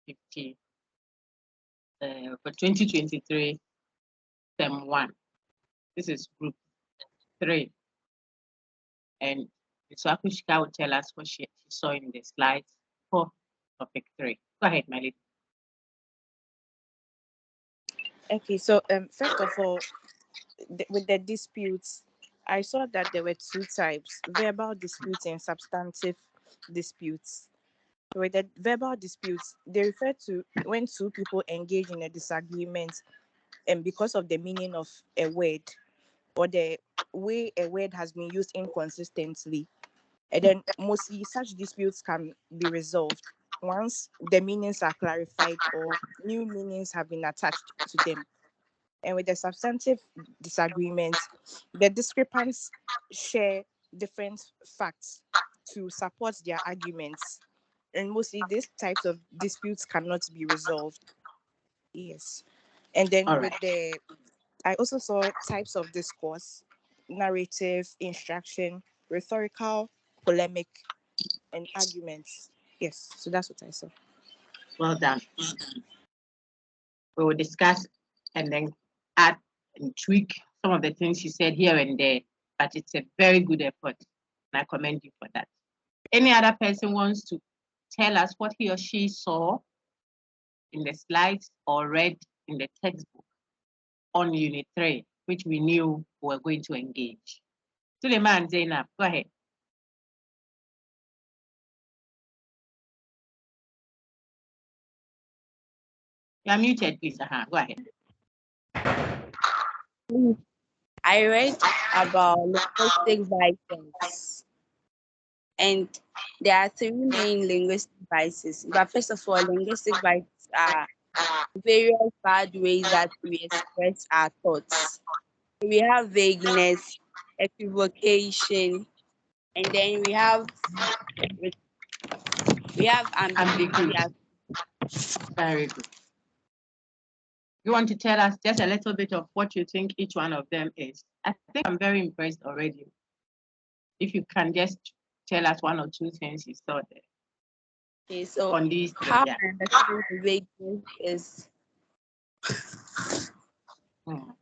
UGRC150 for 2023, Term 1. This is Group 3. And Akushika will tell us what she saw in the slides for Topic 3. Go ahead, my lady. Okay, so first of all, with the disputes, I saw that there were two types: verbal disputes and substantive disputes. So with the verbal disputes, they refer to when two people engage in a disagreement and because of the meaning of a word or the way a word has been used inconsistently. And then mostly such disputes can be resolved once the meanings are clarified or new meanings have been attached to them. And with the substantive disagreements, the discrepants share different facts to support their arguments. And mostly these types of disputes cannot be resolved. Yes. And then All with right. I also saw types of discourse: narrative, instruction, rhetorical, polemic, and arguments. Yes, so that's what I saw. Well done. We will discuss and then add and tweak some of the things you said here and there, but it's a very good effort, and I commend you for that. Any other person wants to tell us what he or she saw in the slides or read in the textbook on Unit 3, which we knew we were going to engage? Suleiman Zainab, go ahead. You are muted, please. Go ahead. I read about linguistic biases, and there are three main linguistic biases. But first of all, linguistic biases are various bad ways that we express our thoughts. We have vagueness, equivocation, and then we have ambiguity. Very good. You want to tell us just a little bit of what you think each one of them is? I think I'm very impressed already. If you can just tell us one or two things you saw there. Okay, so on these how I understand the vagueness is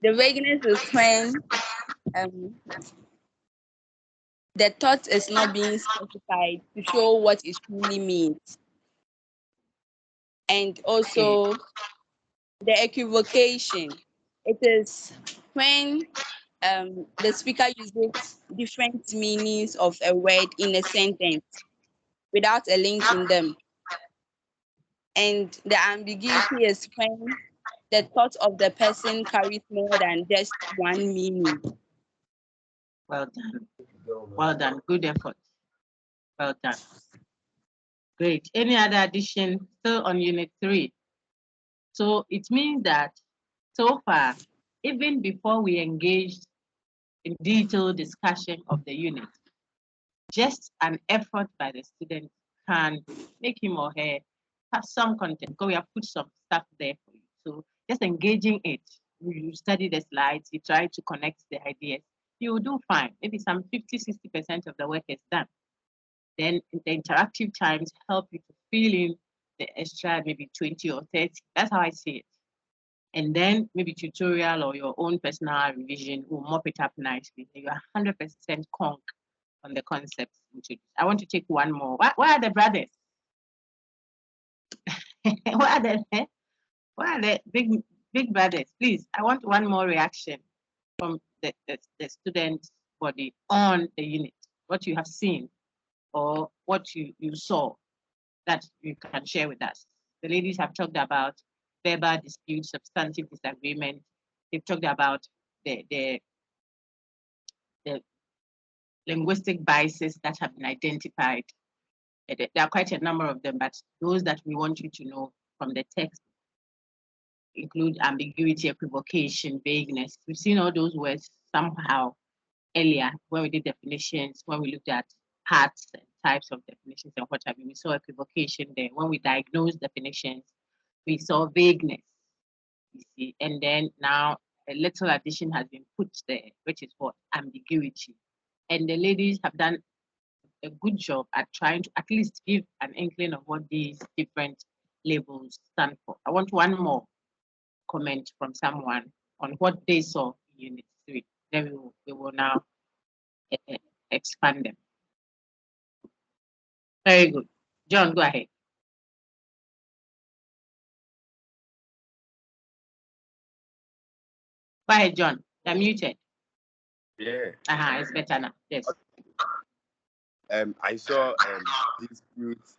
the vagueness is when the thought is not being specified to show what it truly means. And also the equivocation. It is when the speaker uses different meanings of a word in a sentence without a link in them. And the ambiguity is when the thought of the person carries more than just one meaning. Well done. Well done. Good effort. Well done. Great. Any other addition still on Unit 3? So it means that so far, even before we engaged in detailed discussion of the unit, just an effort by the student can make him or her have some content, because we have put some stuff there for you. So just engaging it, you study the slides, you try to connect the ideas, you will do fine. Maybe some 50-60% of the work is done. Then the interactive times help you to fill in the extra, maybe 20 or 30. That's how I see it. And then maybe tutorial or your own personal revision will mop it up nicely. You are 100% conk on the concepts introduced. I want to take one more. Where are the brothers? Where are the big brothers? Please, I want one more reaction from the student body on the unit, what you have seen or what you saw that you can share with us. The ladies have talked about verbal dispute, substantive disagreement. They've talked about the linguistic biases that have been identified. There are quite a number of them, but those that we want you to know from the text include ambiguity, equivocation, vagueness. We've seen all those words somehow earlier when we did definitions, when we looked at parts and types of definitions and what have you. We saw equivocation there. When we diagnosed definitions, we saw vagueness, you see. And then now a little addition has been put there, which is what? Ambiguity. And the ladies have done a good job at trying to at least give an inkling of what these different labels stand for. I want one more comment from someone on what they saw in Unit 3. Then we will now expand them. Very good. John, go ahead. Go ahead, John. You're muted. Yeah. It's better now. Yes. I saw disputes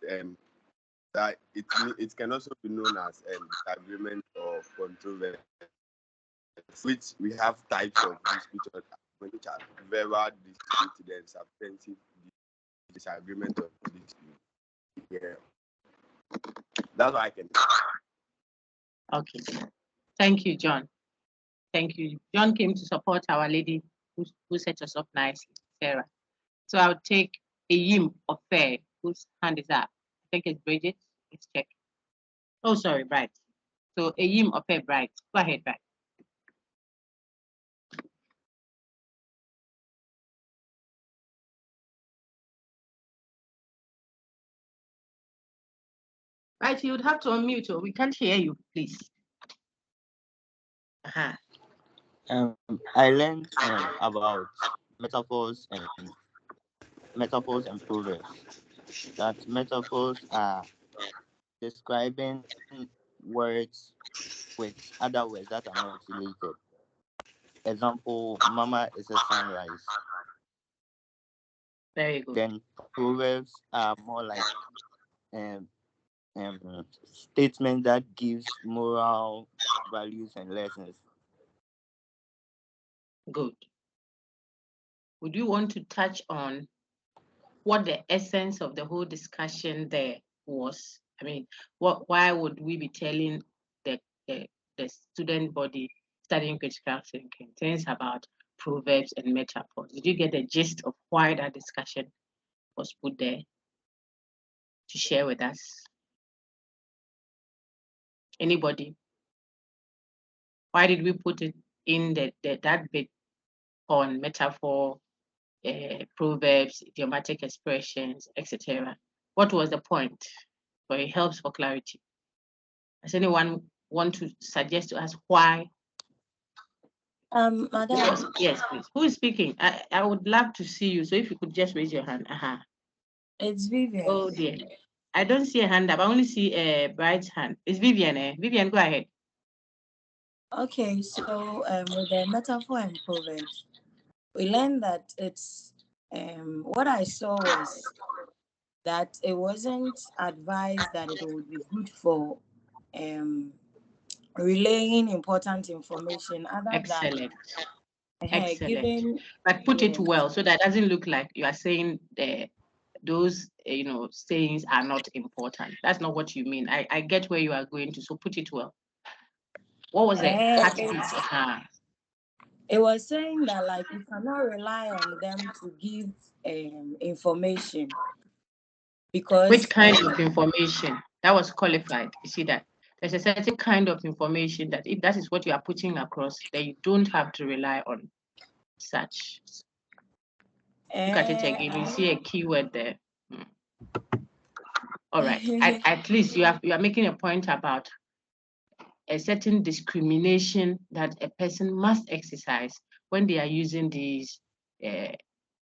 that it can also be known as disagreement or controversy, which we have types of dispute, which are verbal dispute, then substantive disagreement of dispute. Yeah, that's what I can. Okay. Thank you, John. Thank you. John came to support our lady who set us up nicely, Sarah. So I'll take a Yim of Fair, whose hand is up. I think it's Bridget. Let's check. Oh, sorry, Bright. So a Yim of Fair, Bright. Go ahead, Bright. Right, you would have to unmute, or we can't hear you, please. I learned about metaphors and proverbs. That metaphors are describing words with other words that are not related. Example, mama is a sunrise. Very good. Then proverbs are more like statement that gives moral values and lessons. Good. Would you want to touch on what the essence of the whole discussion there was? I mean, why would we be telling the student body studying critical thinking things about proverbs and metaphors? Did you get the gist of why that discussion was put there to share with us? Anybody? Why did we put it in that bit on metaphor, proverbs, idiomatic expressions, etc.? What was the point? But it helps for clarity. Does anyone want to suggest to us why? Madam. Yes, please. Who is speaking? I would love to see you. So if you could just raise your hand. It's Vivian. Oh dear. I don't see a hand up. I only see a bright hand. It's Vivian. Vivian, go ahead. Okay, so with the metaphor and proverbs, we learned that it's what I saw was that it wasn't advised that it would be good for relaying important information other Excellent. than Excellent. giving. But put it well so that doesn't look like you are saying those sayings are not important. That's not what you mean. I get where you are going to, so put it well. What was it? It was saying that like you cannot rely on them to give information, because which kind of information? That was qualified. You see that there's a certain kind of information that if that is what you are putting across, then you don't have to rely on such. Look at it again. You see a keyword there. All right. At least you are making a point about a certain discrimination that a person must exercise when they are using these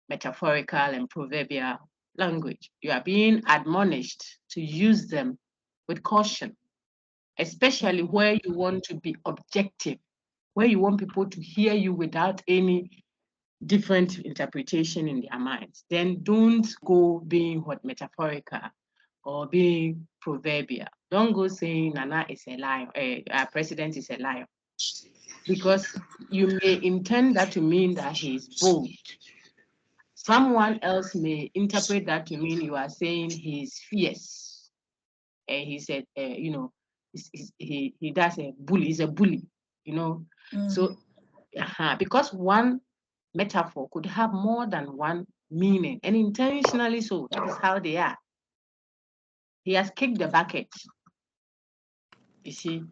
metaphorical and proverbial language. You are being admonished to use them with caution, especially where you want to be objective, where you want people to hear you without any different interpretation in their minds. Then don't go being what metaphorical or being proverbial. Don't go saying Nana is a liar, our president is a liar, because you may intend that to mean that he is bold. Someone else may interpret that to mean you are saying he's fierce. He said, he does a bully. He's a bully, So, because one metaphor could have more than one meaning, and intentionally so. That is how they are. He has kicked the bucket. You see,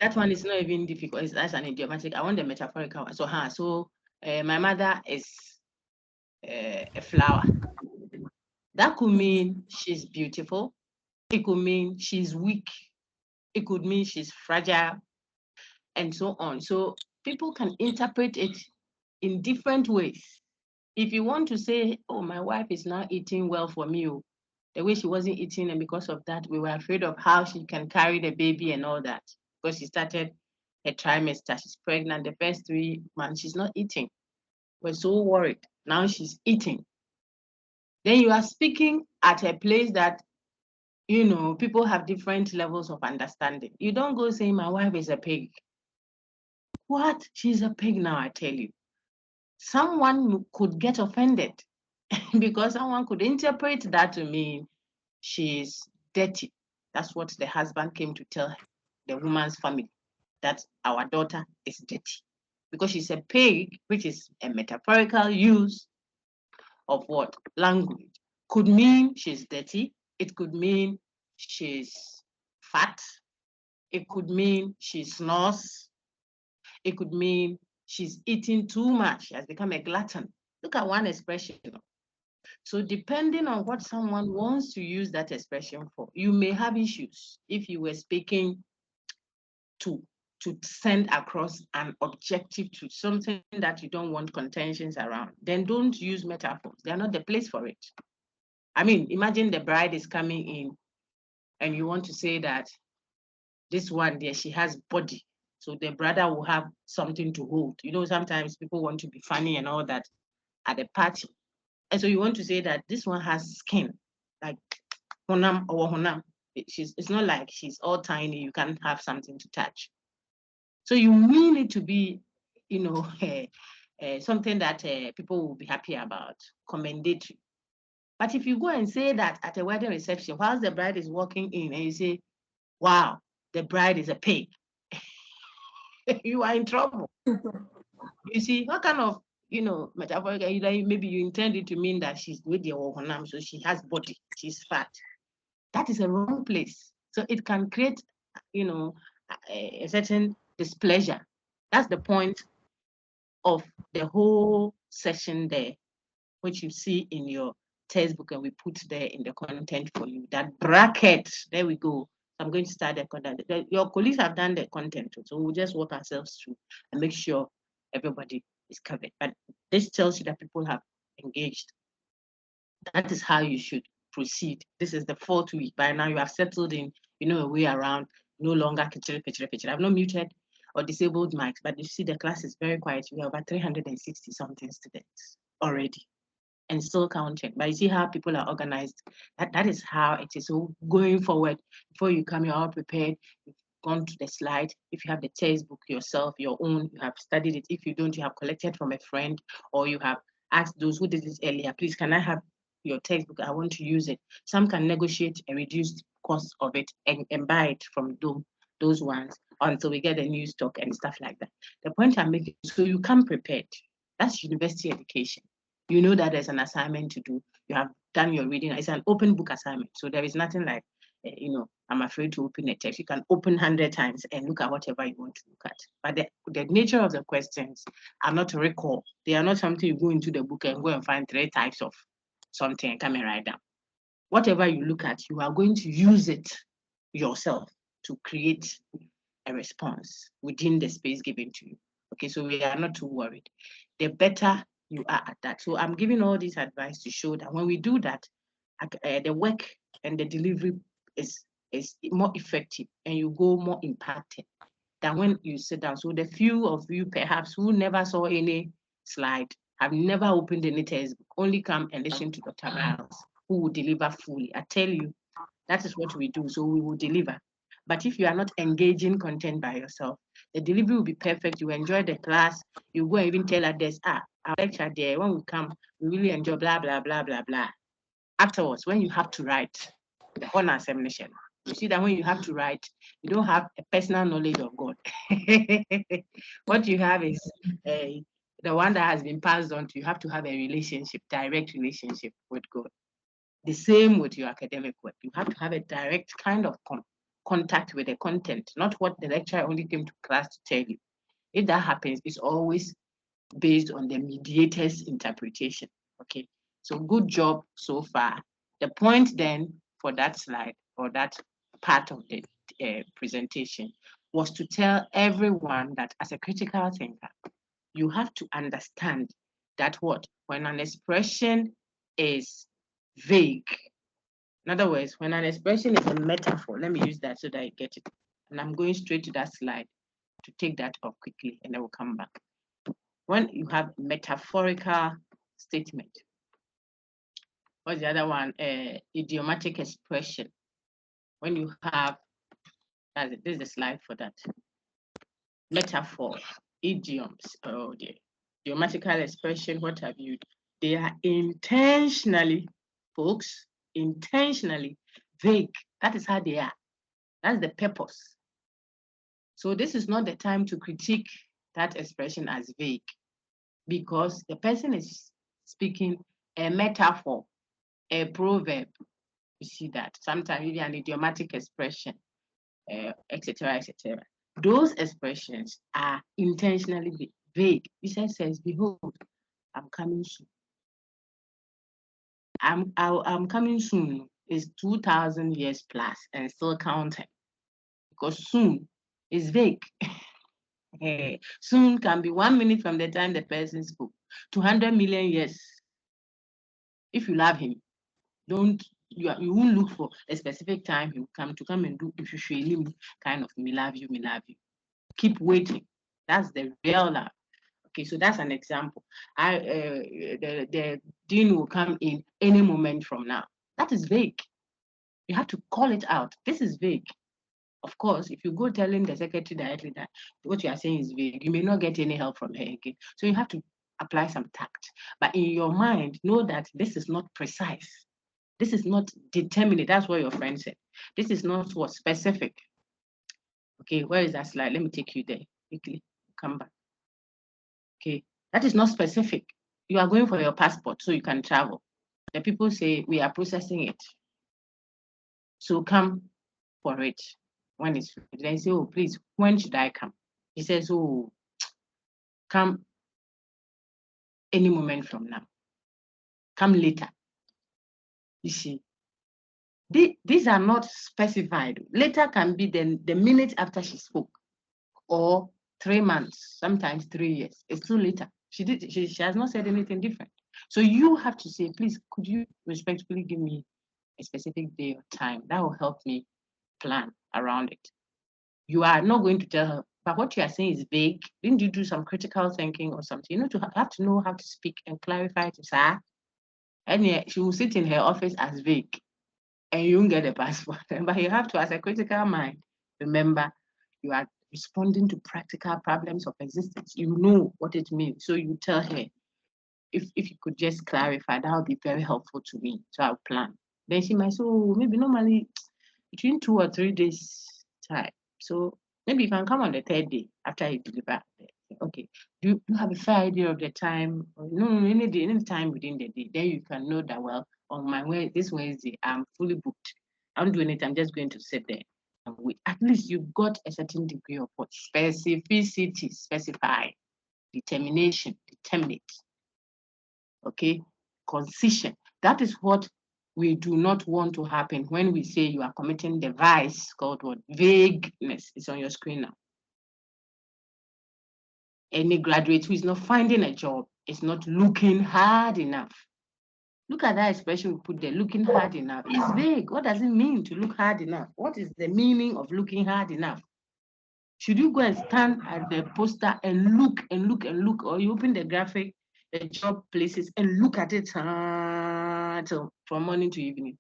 that one is not even difficult. That's an idiomatic. I want the metaphorical one. So, my mother is a flower. That could mean she's beautiful. It could mean she's weak. It could mean she's fragile, and so on. So people can interpret it in different ways. If you want to say, oh, my wife is not eating well for me, oh, the way she wasn't eating, and because of that, we were afraid of how she can carry the baby and all that. Because she started her trimester, she's pregnant, the first 3 months, she's not eating. We're so worried. Now she's eating. Then you are speaking at a place that, you know, people have different levels of understanding. You don't go saying, my wife is a pig. What? She's a pig now, I tell you. Someone could get offended because someone could interpret that to mean she's dirty. That's what the husband came to tell the woman's family, that our daughter is dirty. Because she's a pig, which is a metaphorical use of what? Language. Could mean she's dirty. It could mean she's fat. It could mean she snores. It could mean she's eating too much. She has become a glutton. Look at one expression. So depending on what someone wants to use that expression for, you may have issues if you were speaking to send across an objective to something that you don't want contentions around. Then don't use metaphors. They are not the place for it. I mean, imagine the bride is coming in and you want to say that this one there, she has body. So the brother will have something to hold. You know, sometimes people want to be funny and all that at a party. And so you want to say that this one has skin, like honam or honam. It's not like she's all tiny, you can't have something to touch. So you mean it to be, you know, something that people will be happy about, commendatory. But if you go and say that at a wedding reception, whilst the bride is walking in and you say, wow, the bride is a pig, you are in trouble. You see, what kind of, you know, metaphorical, maybe you intend it to mean that she's with your honam, so she has body, she's fat. That is a wrong place. So it can create, you know, a certain displeasure. That's the point of the whole session there, which you see in your textbook, and we put there in the content for you. That bracket, there we go. I'm going to start the content. Your colleagues have done the content, so we'll just walk ourselves through and make sure everybody is covered. But this tells you that people have engaged. That is how you should proceed. This is the 4th week. By now you have settled in, you know, a way around, no longer picture. I've not muted or disabled mics, but you see the class is very quiet. We have about 360 something students already and still counting. But you see how people are organized. That is how it is. So going forward, before you come, you're all prepared. You've gone to the slide. If you have the textbook yourself, your own, you have studied it. If you don't, you have collected from a friend, or you have asked those who did this earlier, please, can I have your textbook? I want to use it. Some can negotiate a reduced cost of it and buy it from those ones until we get a new stock and stuff like that. The point I'm making, so you come prepared. That's university education. You know that there's an assignment to do. You have done your reading. It's an open book assignment. So there is nothing like, you know, I'm afraid to open a text. You can open 100 times and look at whatever you want to look at. But the nature of the questions are not recall. They are not something you go into the book and go and find 3 types of something and come and write down. Whatever you look at, you are going to use it yourself to create a response within the space given to you. Okay, so we are not too worried. The better you are at that. So I'm giving all this advice to show that when we do that, the work and the delivery is more effective and you go more impacted than when you sit down. So the few of you perhaps who never saw any slide, have never opened any textbook, only come and listen to Dr. Miles, who will deliver fully. I tell you, that is what we do. So we will deliver. But if you are not engaging content by yourself, the delivery will be perfect. You enjoy the class. You go and even tell others, our lecture there, when we come, we really enjoy blah, blah, blah, blah, blah. Afterwards, when you have to write the honor examination, you see that when you have to write, you don't have a personal knowledge of God. What you have is the one that has been passed on to you. Have to have a relationship, direct relationship with God. The same with your academic work. You have to have a direct kind of contact with the content, not what the lecturer only came to class to tell you. If that happens, it's always based on the mediator's interpretation. Okay, so good job so far. The point then for that slide or that part of the presentation was to tell everyone that as a critical thinker, you have to understand that when an expression is vague, in other words, when an expression is a metaphor, let me use that so that I get it. And I'm going straight to that slide to take that off quickly, and then we'll come back. When you have metaphorical statement, what's the other one? Idiomatic expression. When you have, this is the slide for that. Metaphor, idioms, oh dear. Idiomatical expression, what have you? They are intentionally, folks, intentionally vague. That is how they are. That's the purpose. So this is not the time to critique that expression as vague, because the person is speaking a metaphor, a proverb. You see that sometimes even an idiomatic expression, etc., etc. Those expressions are intentionally vague. Jesus says, "Behold, I'm coming soon." I'm coming soon is 2,000 years plus and still counting, because soon is vague. Soon can be 1 minute from the time the person spoke to 100 million years. If you love him, you won't look for a specific time he will come and do if you show him kind of me love you. Keep waiting. That's the real love. Okay, so that's an example. The dean will come in any moment from now. That is vague. You have to call it out. This is vague. Of course, if you go telling the secretary directly that what you are saying is vague, you may not get any help from her again. So you have to apply some tact. But in your mind, know that this is not precise. This is not determinate. That's what your friend said. This is not what specific. Okay, where is that slide? Let me take you there quickly. Come back. Okay, that is not specific. You are going for your passport so you can travel. The people say we are processing it. So come for it when it's ready. Then say, oh, please, when should I come? He says, oh, come any moment from now. Come later. You see, these are not specified. Later can be the minute after she spoke, or 3 months, sometimes 3 years. It's too later. She has not said anything different. So you have to say, please, could you respectfully give me a specific day or time? That will help me plan around it. You are not going to tell her, but what you are saying is vague. Didn't you do some critical thinking or something? You have to know how to speak and clarify to her. And yeah, she will sit in her office as vague, and you won't get a passport. But you have to, as a critical mind, remember you are responding to practical problems of existence. You know what it means. So you tell her, if you could just clarify, that would be very helpful to me. So I'll plan. Then she might say, oh, maybe normally between 2 or 3 days time. So maybe you can come on the 3rd day after you deliver. Okay. Do you have a fair idea of the time? No, any day, any time within the day. Then you can know that, well, on my way this Wednesday, I'm fully booked. I'm doing it. I'm just going to sit there and wait. At least you've got a certain degree of what? Specificity, specify, determination, determinate. Okay, concision. That is what we do not want to happen when we say you are committing the vice called what? Vagueness. It's on your screen now. Any graduate who is not finding a job is not looking hard enough. Look at that expression we put there, looking hard enough. It's vague. What does it mean to look hard enough? What is the meaning of looking hard enough? Should you go and stand at the poster and look and look and look, or you open the graphic, the job places, and look at it from morning to evening?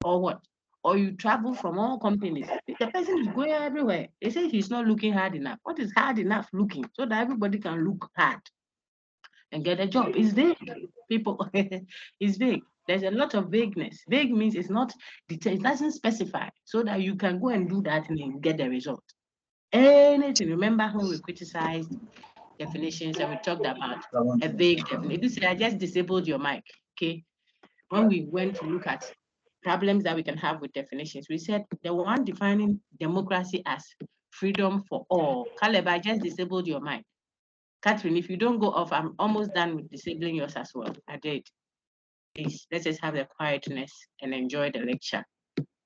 Or what? Or you travel from all companies. The person is going everywhere. They say he's not looking hard enough. What is hard enough looking? So that everybody can look hard and get a job. It's vague. People, it's vague. There's a lot of vagueness. Vague means it's not detailed, it doesn't specify, so that you can go and do that and get the result. Anything. Remember when we criticized definitions and we talked about a vague definition? You say, I just disabled your mic. Okay. When we went to look at problems that we can have with definitions, we said the one defining democracy as freedom for all. Caleb, I just disabled your mic. Catherine, if you don't go off, I'm almost done with disabling yours as well. I did. Please, let's just have the quietness and enjoy the lecture.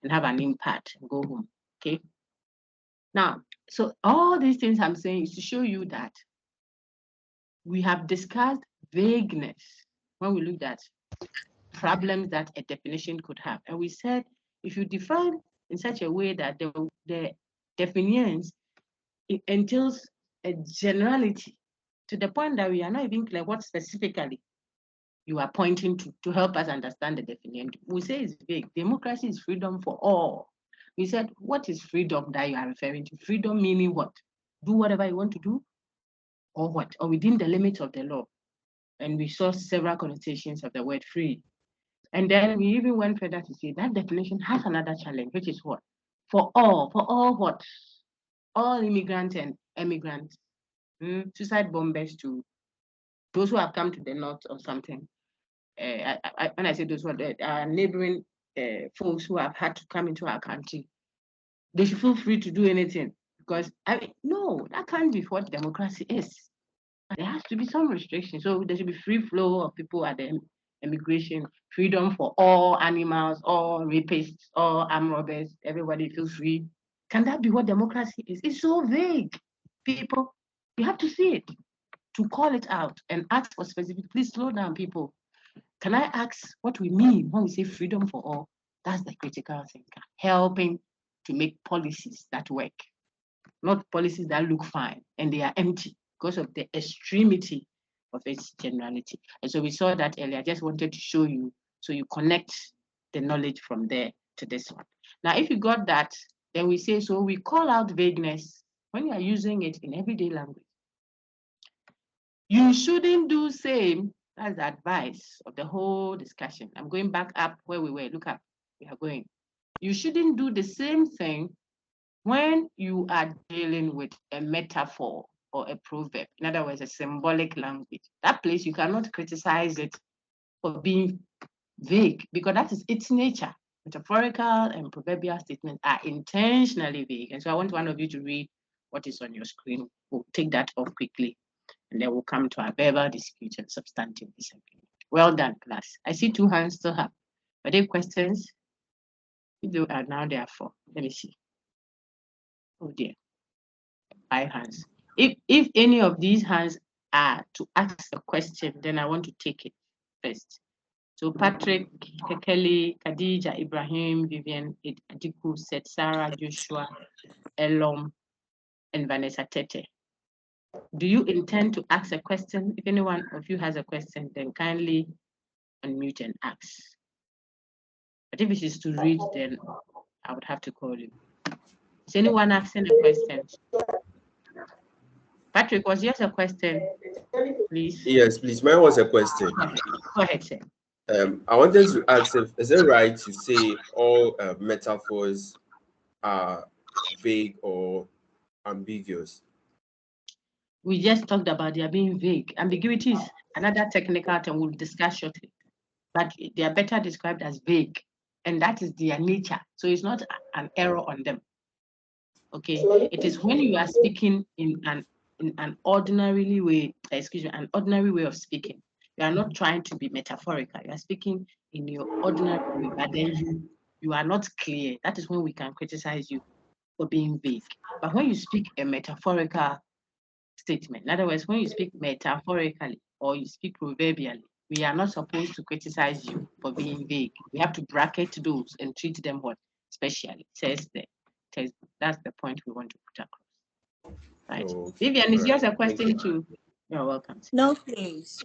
and have an impact and go home. Okay. Now, so all these things I'm saying is to show you that we have discussed vagueness when we looked at problems that a definition could have. And we said, if you define in such a way that the definitions, it entails a generality to the point that we are not even clear what specifically you are pointing to help us understand the definition. We say it's vague. Democracy is freedom for all. We said, what is freedom that you are referring to? Freedom meaning what? Do whatever you want to do, or what? Or within the limits of the law. And we saw several connotations of the word free. And then we even went further to say that definition has another challenge, which is what? For all what? All immigrants and emigrants, suicide bombers to those who have come to the north or something. When I say those who are neighboring folks who have had to come into our country, they should feel free to do anything. Because, no, that can't be what democracy is. There has to be some restriction. So there should be free flow of people at the immigration, freedom for all animals, all rapists, all armed robbers, everybody feels free. Can that be what democracy is? It's so vague, people. You have to see it, to call it out and ask for specific. Please slow down, people. Can I ask what we mean when we say freedom for all? That's the critical thinker, helping to make policies that work, not policies that look fine and they are empty because of the extremity of its generality. And so we saw that earlier. I just wanted to show you so you connect the knowledge from there to this one. Now, if you got that, then we say, so we call out vagueness when you are using it in everyday language. You shouldn't do same. That's the advice of the whole discussion. I'm going back up where we were. Look up, we are going. You shouldn't do the same thing when you are dealing with a metaphor or a proverb. In other words, a symbolic language. That place, you cannot criticize it for being vague because that is its nature. Metaphorical and proverbial statements are intentionally vague. And so I want one of you to read what is on your screen. We'll take that off quickly. And then we'll come to our verbal dispute and substantive disagreement. Well done, class. I see 2 hands still up. Are there questions? If they are now, there are 4. Let me see. Oh dear. 5 hands. If any of these hands are to ask a question, then I want to take it first. So Patrick, Kekeli, Khadija, Ibrahim, Vivian, Adiku, Seth, Sarah, Joshua, Elom, and Vanessa Tete. Do you intend to ask a question? If any one of you has a question, then kindly unmute and ask. But if it is to read, then I would have to call you. Is anyone asking a question? Patrick, was yours a question, please? Yes, please. Mine was a question. Go ahead, sir. I wanted to ask if is it right to say all metaphors are vague or ambiguous? We just talked about they are being vague. Ambiguity is another technical term we'll discuss shortly, but they are better described as vague, and that is their nature. So it's not an error on them. Okay, it is when you are speaking in an ordinary way, an ordinary way of speaking. You are not trying to be metaphorical. You are speaking in your ordinary way, but then you are not clear. That is when we can criticize you for being vague. But when you speak a metaphorical statement, in other words, when you speak metaphorically or you speak proverbially, we are not supposed to criticize you for being vague. We have to bracket those and treat them what? Specially. Says the text. That's the point we want to put across. Right. Oh, Vivian, is yours a question too? You're welcome. No, please.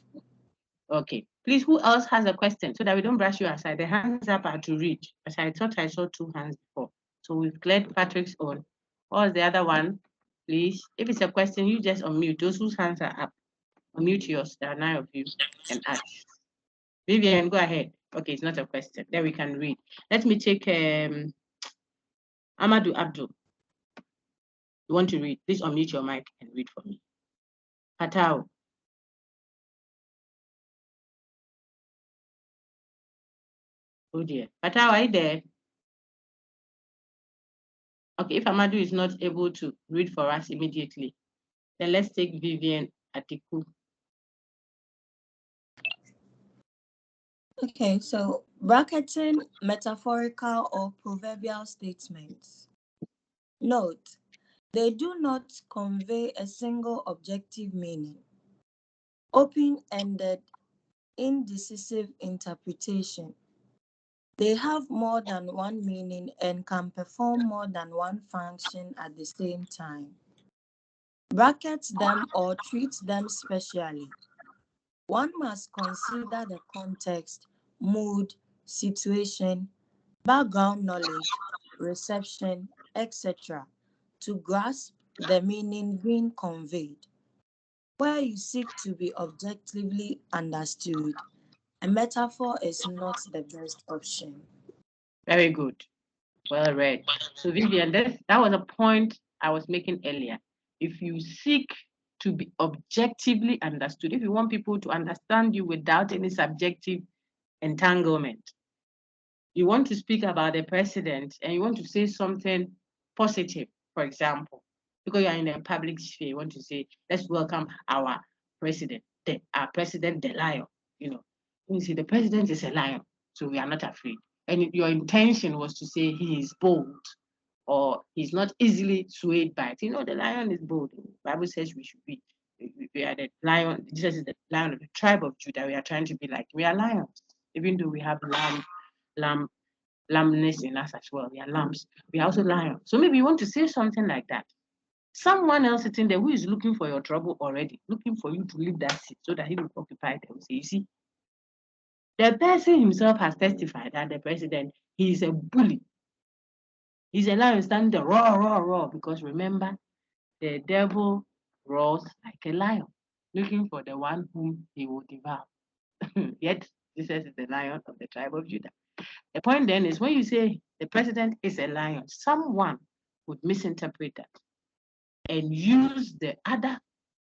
Okay. Please, who else has a question so that we don't brush you aside? The hands up are to read, as I thought I saw 2 hands before. So we've cleared Patrick's own. What was the other one? Please, if it's a question, you just unmute. Those whose hands are up, unmute yours. There are 9 of you and ask. Vivian, go ahead. Okay, it's not a question. Then we can read. Let me take Amadou Abdul. You want to read? Please unmute your mic and read for me. Patao. Oh dear. Patao, are you there? Okay, if Amadou is not able to read for us immediately, then let's take Vivian Atiku. Okay, so Bracketing metaphorical or proverbial statements. Note, they do not convey a single objective meaning. Open-ended, indecisive interpretation. They have more than one meaning and can perform more than one function at the same time. Bracket them or treat them specially. One must consider the context, mood, situation, background knowledge, reception, etc. to grasp the meaning being conveyed. Where you seek to be objectively understood, a metaphor is not the best option. Very good. Well read. So Vivian, that was a point I was making earlier. If you seek to be objectively understood, if you want people to understand you without any subjective entanglement, you want to speak about the president and you want to say something positive, for example, because you are in a public sphere, you want to say, let's welcome our president, the lion. You see, the president is a lion, so we are not afraid. And your intention was to say he is bold or he's not easily swayed by it. The lion is bold. The Bible says we should be. We are the lion. Jesus is the lion of the tribe of Judah. We are trying to be like, we are lions, even though we have lambness in us as well. We are lambs. We are also lions. So maybe you want to say something like that. Someone else sitting there who is looking for your trouble already, looking for you to leave that seat so that he will occupy it. Say, you see, the person himself has testified that the president, he is a bully. He's a lion standing there, roar, roar, roar. Because remember, the devil roars like a lion, looking for the one whom he will devour. Yet, Jesus is the lion of the tribe of Judah. The point then is when you say the president is a lion, someone would misinterpret that and use the other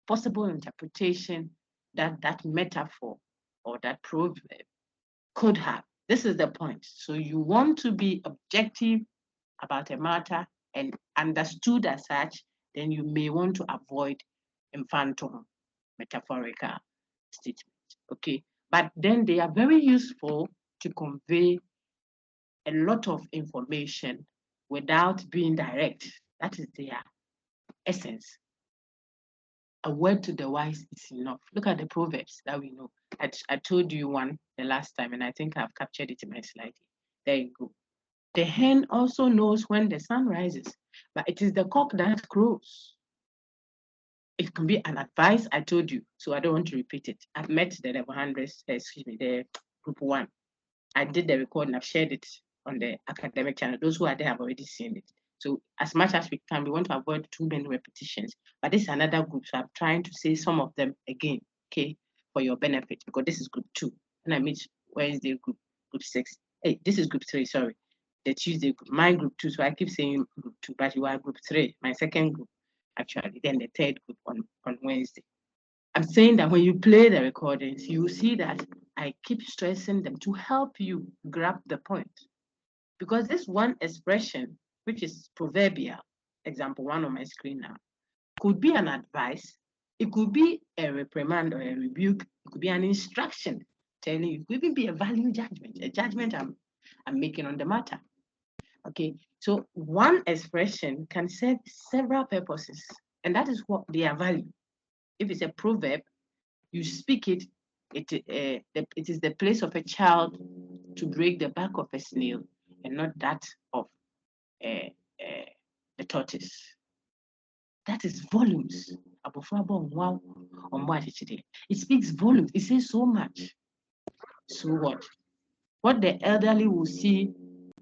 possible interpretation that that metaphor or that proverb could have. This is the point. So you want to be objective about a matter and understood as such, then you may want to avoid infantum metaphorical statements. Okay, but then they are very useful to convey a lot of information without being direct. That is their essence. A word to the wise is enough. Look at the proverbs that we know. I told you one the last time, and I think I've captured it in my slide. There you go. The hen also knows when the sun rises, but it is the cock that crows. It can be an advice, I told you, so I don't want to repeat it. I've met the level 100s, the group 1. I did the recording, I've shared it on the academic channel. Those who are there have already seen it. So as much as we can, we want to avoid too many repetitions. But this is another group, so I'm trying to say some of them again, okay, for your benefit, because this is group 2. And I meet Wednesday group 6. Hey, this is group 3, sorry. The Tuesday group, my group 2, so I keep saying group 2, but you are group 3, my second group, actually, then the third group on Wednesday. I'm saying that when you play the recordings, you see that I keep stressing them to help you grab the point. Because this one expression, which is proverbial, example 1 on my screen now, could be an advice, it could be a reprimand or a rebuke, it could be an instruction telling you, it could even be a value judgment, a judgment I'm making on the matter. Okay, so one expression can serve several purposes, and that is what their value. If it's a proverb, you speak it, it is the place of a child to break the back of a snail and not that of the tortoise. That is volumes. It speaks volumes. It says so much. So what? What the elderly will see,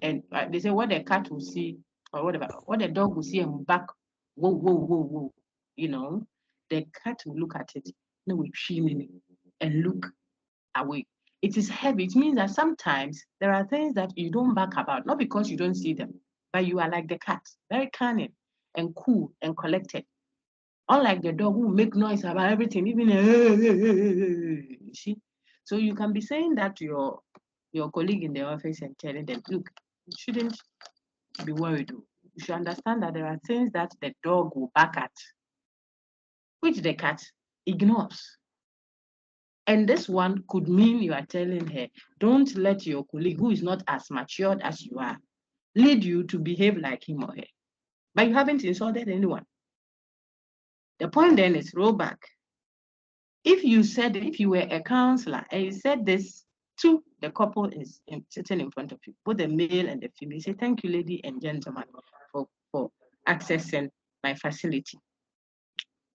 and they say what the cat will see, or whatever, what the dog will see and back, whoa, whoa, whoa, whoa, the cat will look at it, and look away. It is heavy. It means that sometimes there are things that you don't back about, not because you don't see them, but you are like the cat, very cunning and cool and collected. Unlike the dog who make noise about everything, even you see. So you can be saying that to your colleague in the office and telling them, look, you shouldn't be worried. You should understand that there are things that the dog will back at, which the cat ignores. And this one could mean you are telling her, don't let your colleague who is not as matured as you are lead you to behave like him or her. But you haven't insulted anyone. The point then is roll back. If you were a counselor and you said this to the couple is sitting in front of you, both the male and the female, say, thank you, lady and gentlemen, for accessing my facility.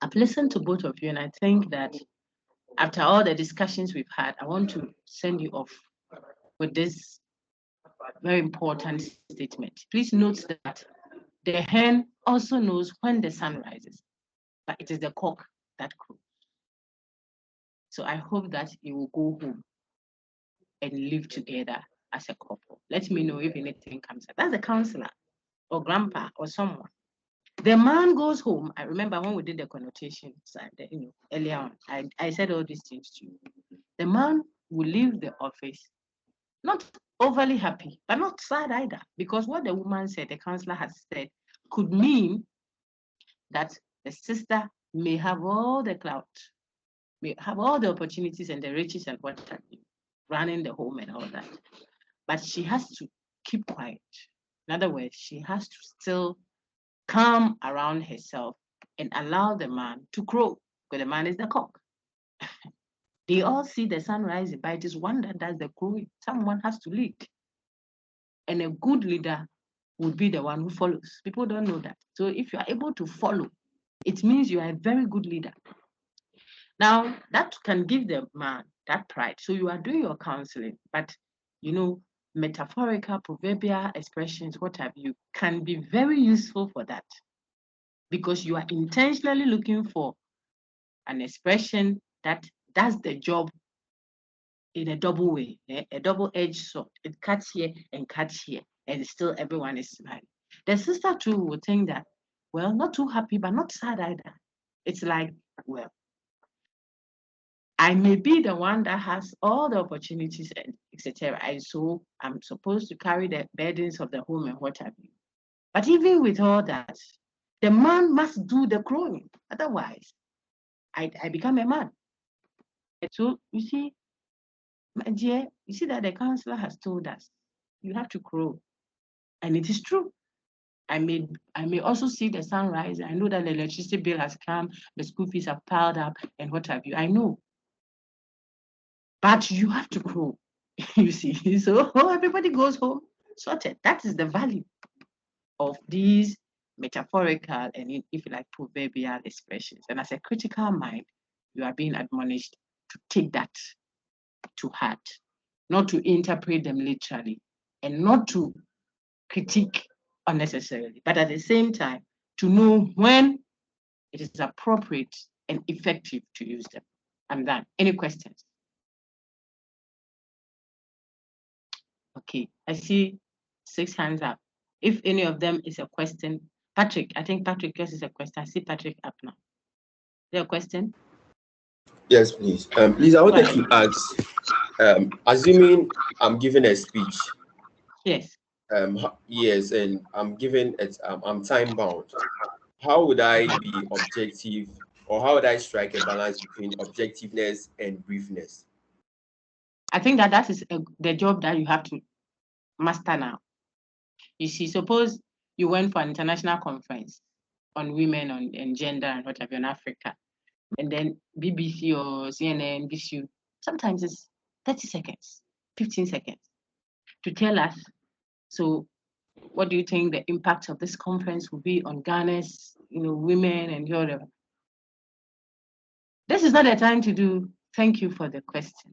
I've listened to both of you, and I think that after all the discussions we've had, I want to send you off with this very important statement. Please note that the hen also knows when the sun rises, but it is the cock that crows. So I hope that you will go home and live together as a couple. Let me know if anything comes up. That's the counselor or grandpa or someone. The man goes home. I remember when we did the connotation side, earlier on, I said all these things to you. The man will leave the office not overly happy, but not sad either, because what the woman said, the counselor has said, could mean that the sister may have all the clout, may have all the opportunities and the riches and what have you, running the home and all that. But she has to keep quiet. In other words, she has to still calm around herself and allow the man to crow, because the man is the cock. They all see the sun rising, but it is one that does the crowing. Someone has to lead. And a good leader would be the one who follows. People don't know that. So if you are able to follow, it means you are a very good leader. Now, that can give the man that pride. So you are doing your counseling, but metaphorical, proverbial expressions, what have you, can be very useful for that, because you are intentionally looking for an expression that does the job in a double way, a double-edged sword. It cuts here and cuts here, and still everyone is smiling. The sister too would think that, well, not too happy, but not sad either. It's like, well, I may be the one that has all the opportunities, etc. So I'm supposed to carry the burdens of the home and what have you. But even with all that, the man must do the crowing. Otherwise, I become a man. So you see, my dear, you see that the counselor has told us you have to crow. And it is true. I may also see the sunrise. I know that the electricity bill has come, the school fees have piled up, and what have you. I know. But you have to grow, you see. So everybody goes home sorted. That is the value of these metaphorical and, if you like, proverbial expressions. And as a critical mind, you are being admonished to take that to heart, not to interpret them literally, and not to critique unnecessarily, but at the same time, to know when it is appropriate and effective to use them. I'm done. Any questions? Okay, I see 6 hands up. If any of them is a question, Patrick, I think Patrick, yours is a question. I see Patrick up now. Is there a question? Yes, please. Please, I wanted to ask, assuming I'm giving a speech. Yes. Yes, and I'm giving it, I'm time bound. How would I be objective, or how would I strike a balance between objectiveness and briefness? I think that is the job that you have to master now. You see, suppose you went for an international conference on women and gender and whatever in Africa, and then BBC or CNN gives you, sometimes it's 30 seconds, 15 seconds to tell us, so what do you think the impact of this conference will be on Ghana's, women and whatever? This is not the time to do, thank you for the question.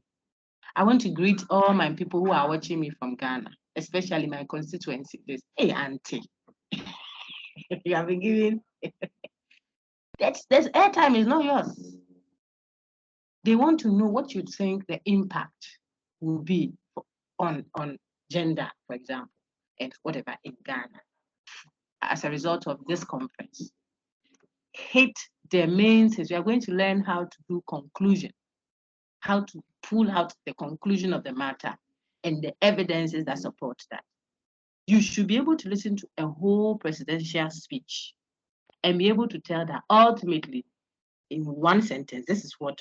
I want to greet all my people who are watching me from Ghana, especially my constituency. Hey, auntie, you have been given, this airtime is not yours. They want to know what you think the impact will be on gender, for example, and whatever in Ghana as a result of this conference. Hit the main things. We are going to learn how to do conclusion, how to pull out the conclusion of the matter and the evidences that support that. You should be able to listen to a whole presidential speech and be able to tell that ultimately, in one sentence, this is what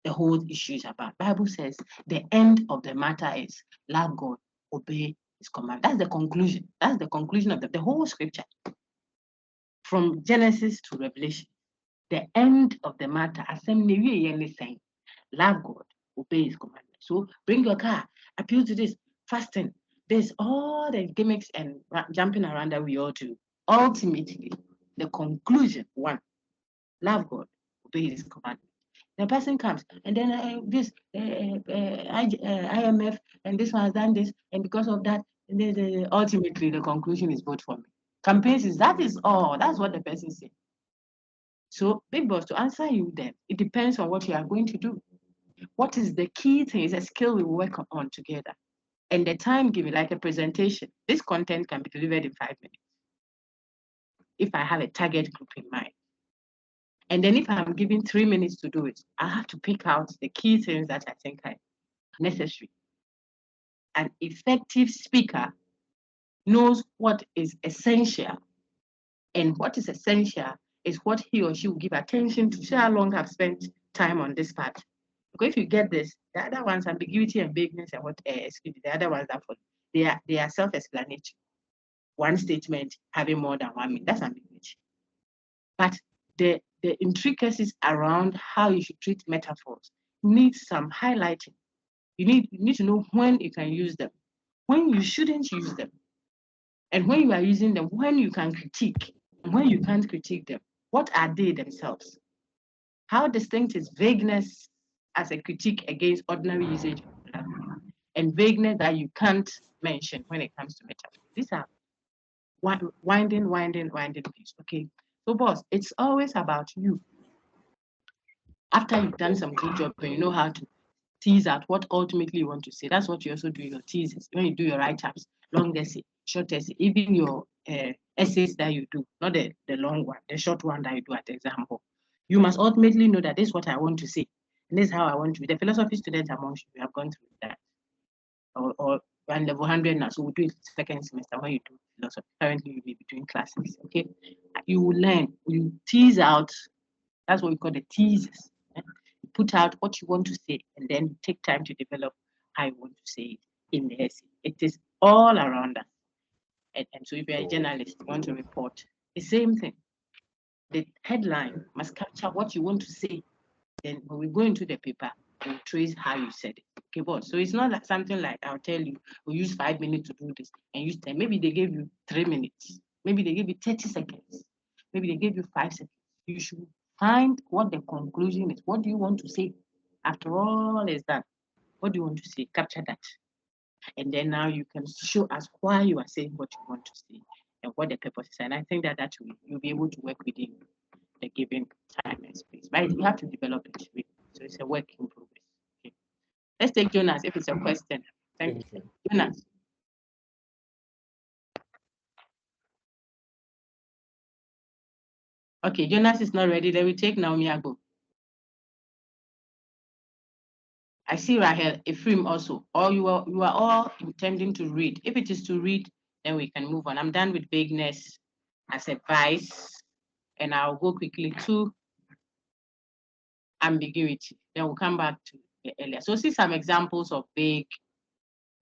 the whole issue is about. Bible says the end of the matter is love God, obey his command. That's the conclusion. That's the conclusion of the whole scripture. From Genesis to Revelation. The end of the matter, anything, love God, obey his commandments. So bring your car, appeal to this, fasting, this, all the gimmicks and jumping around that we all do. Ultimately, the conclusion, one, love God, obey his commandments. The person comes and then IMF and this one has done this, and because of that, ultimately the conclusion is vote for me. Campaigns is that is all. That's what the person said. So, big boss, to answer you then, it depends on what you are going to do. What is the key thing? Is a skill we work on together. And the time given, like a presentation, this content can be delivered in 5 minutes if I have a target group in mind. And then if I'm given 3 minutes to do it, I have to pick out the key things that I think are necessary. An effective speaker knows what is essential. And what is essential is what he or she will give attention to. See how long I've spent time on this part. Because if you get this, the other ones, ambiguity and vagueness, and what the other ones that follow, they are self-explanatory. One statement having more than 1 minute, that's ambiguity. But the intricacies around how you should treat metaphors need some highlighting. You need to know when you can use them, when you shouldn't use them, and when you are using them, when you can critique, and when you can't critique them. What are they themselves? How distinct is vagueness as a critique against ordinary usage of language, and vagueness that you can't mention when it comes to metaphor? These are winding views. Okay, so boss, it's always about you. After you've done some good job and you know how to tease out what ultimately you want to say, that's what you also do in your teases. When you do your write-ups, long essay, short essay, even your essays that you do, not the long one, the short one that you do at the exam hall. You must ultimately know that this is what I want to say, and this is how I want to be. The philosophy students amongst you, we have gone through that. Or on level 100 now, so we'll do it second semester when you do philosophy. Currently, you'll be between classes, okay? You will learn, you tease out, that's what we call the teases. You put out what you want to say, and then take time to develop how you want to say it in the essay. It is all around us. And so if you're a journalist, you want to report, the same thing. The headline must capture what you want to say. Then when we go into the paper, we'll trace how you said it. Okay, boss. So it's not like something like I'll tell you, we'll use 5 minutes to do this and use 10. Maybe they gave you 3 minutes. Maybe they gave you 30 seconds. Maybe they gave you 5 seconds. You should find what the conclusion is. What do you want to say? After all is done, what do you want to say? Capture that. And then now you can show us why you are saying what you want to say and what the purpose is. And I think that you'll be able to work within the given time and space. Right? You have to develop it. So it's a work in progress. Okay. Let's take Jonas if it's a question. Thank you. Jonas. Okay, Jonas is not ready. Then we take Naomi Ago. I see Rahel, Ephraim also. Or you are all intending to read. If it is to read, then we can move on. I'm done with vagueness as advice, and I'll go quickly to ambiguity. Then we'll come back to the earlier. So see some examples of vague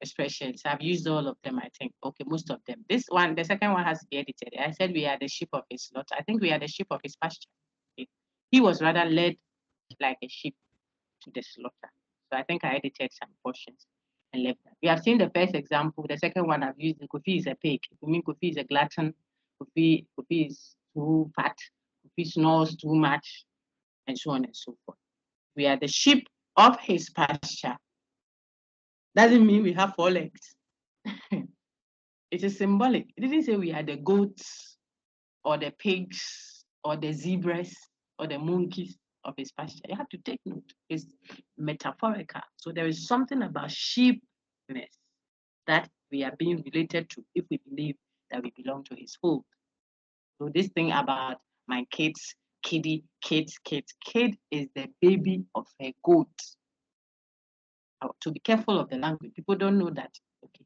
expressions. I've used all of them, I think. Okay, most of them. This one, the second one has to be edited. I said we are the sheep of his slaughter. I think we are the sheep of his pasture. Okay. He was rather led like a sheep to the slaughter. So I think I edited some portions and left that. We have seen the first example. The second one I've used, Kofi is a pig. I mean, Kofi is a glutton. Kofi is too fat. Kofi snores too much, and so on and so forth. We are the sheep of his pasture. Doesn't mean we have 4 legs. It is symbolic. It didn't say we are the goats or the pigs or the zebras or the monkeys of his pasture. You have to take note. It's metaphorical. So there is something about sheepness that we are being related to if we believe that we belong to his fold. So this thing about my kids, kid is the baby of a goat. To be careful of the language. People don't know that. Okay,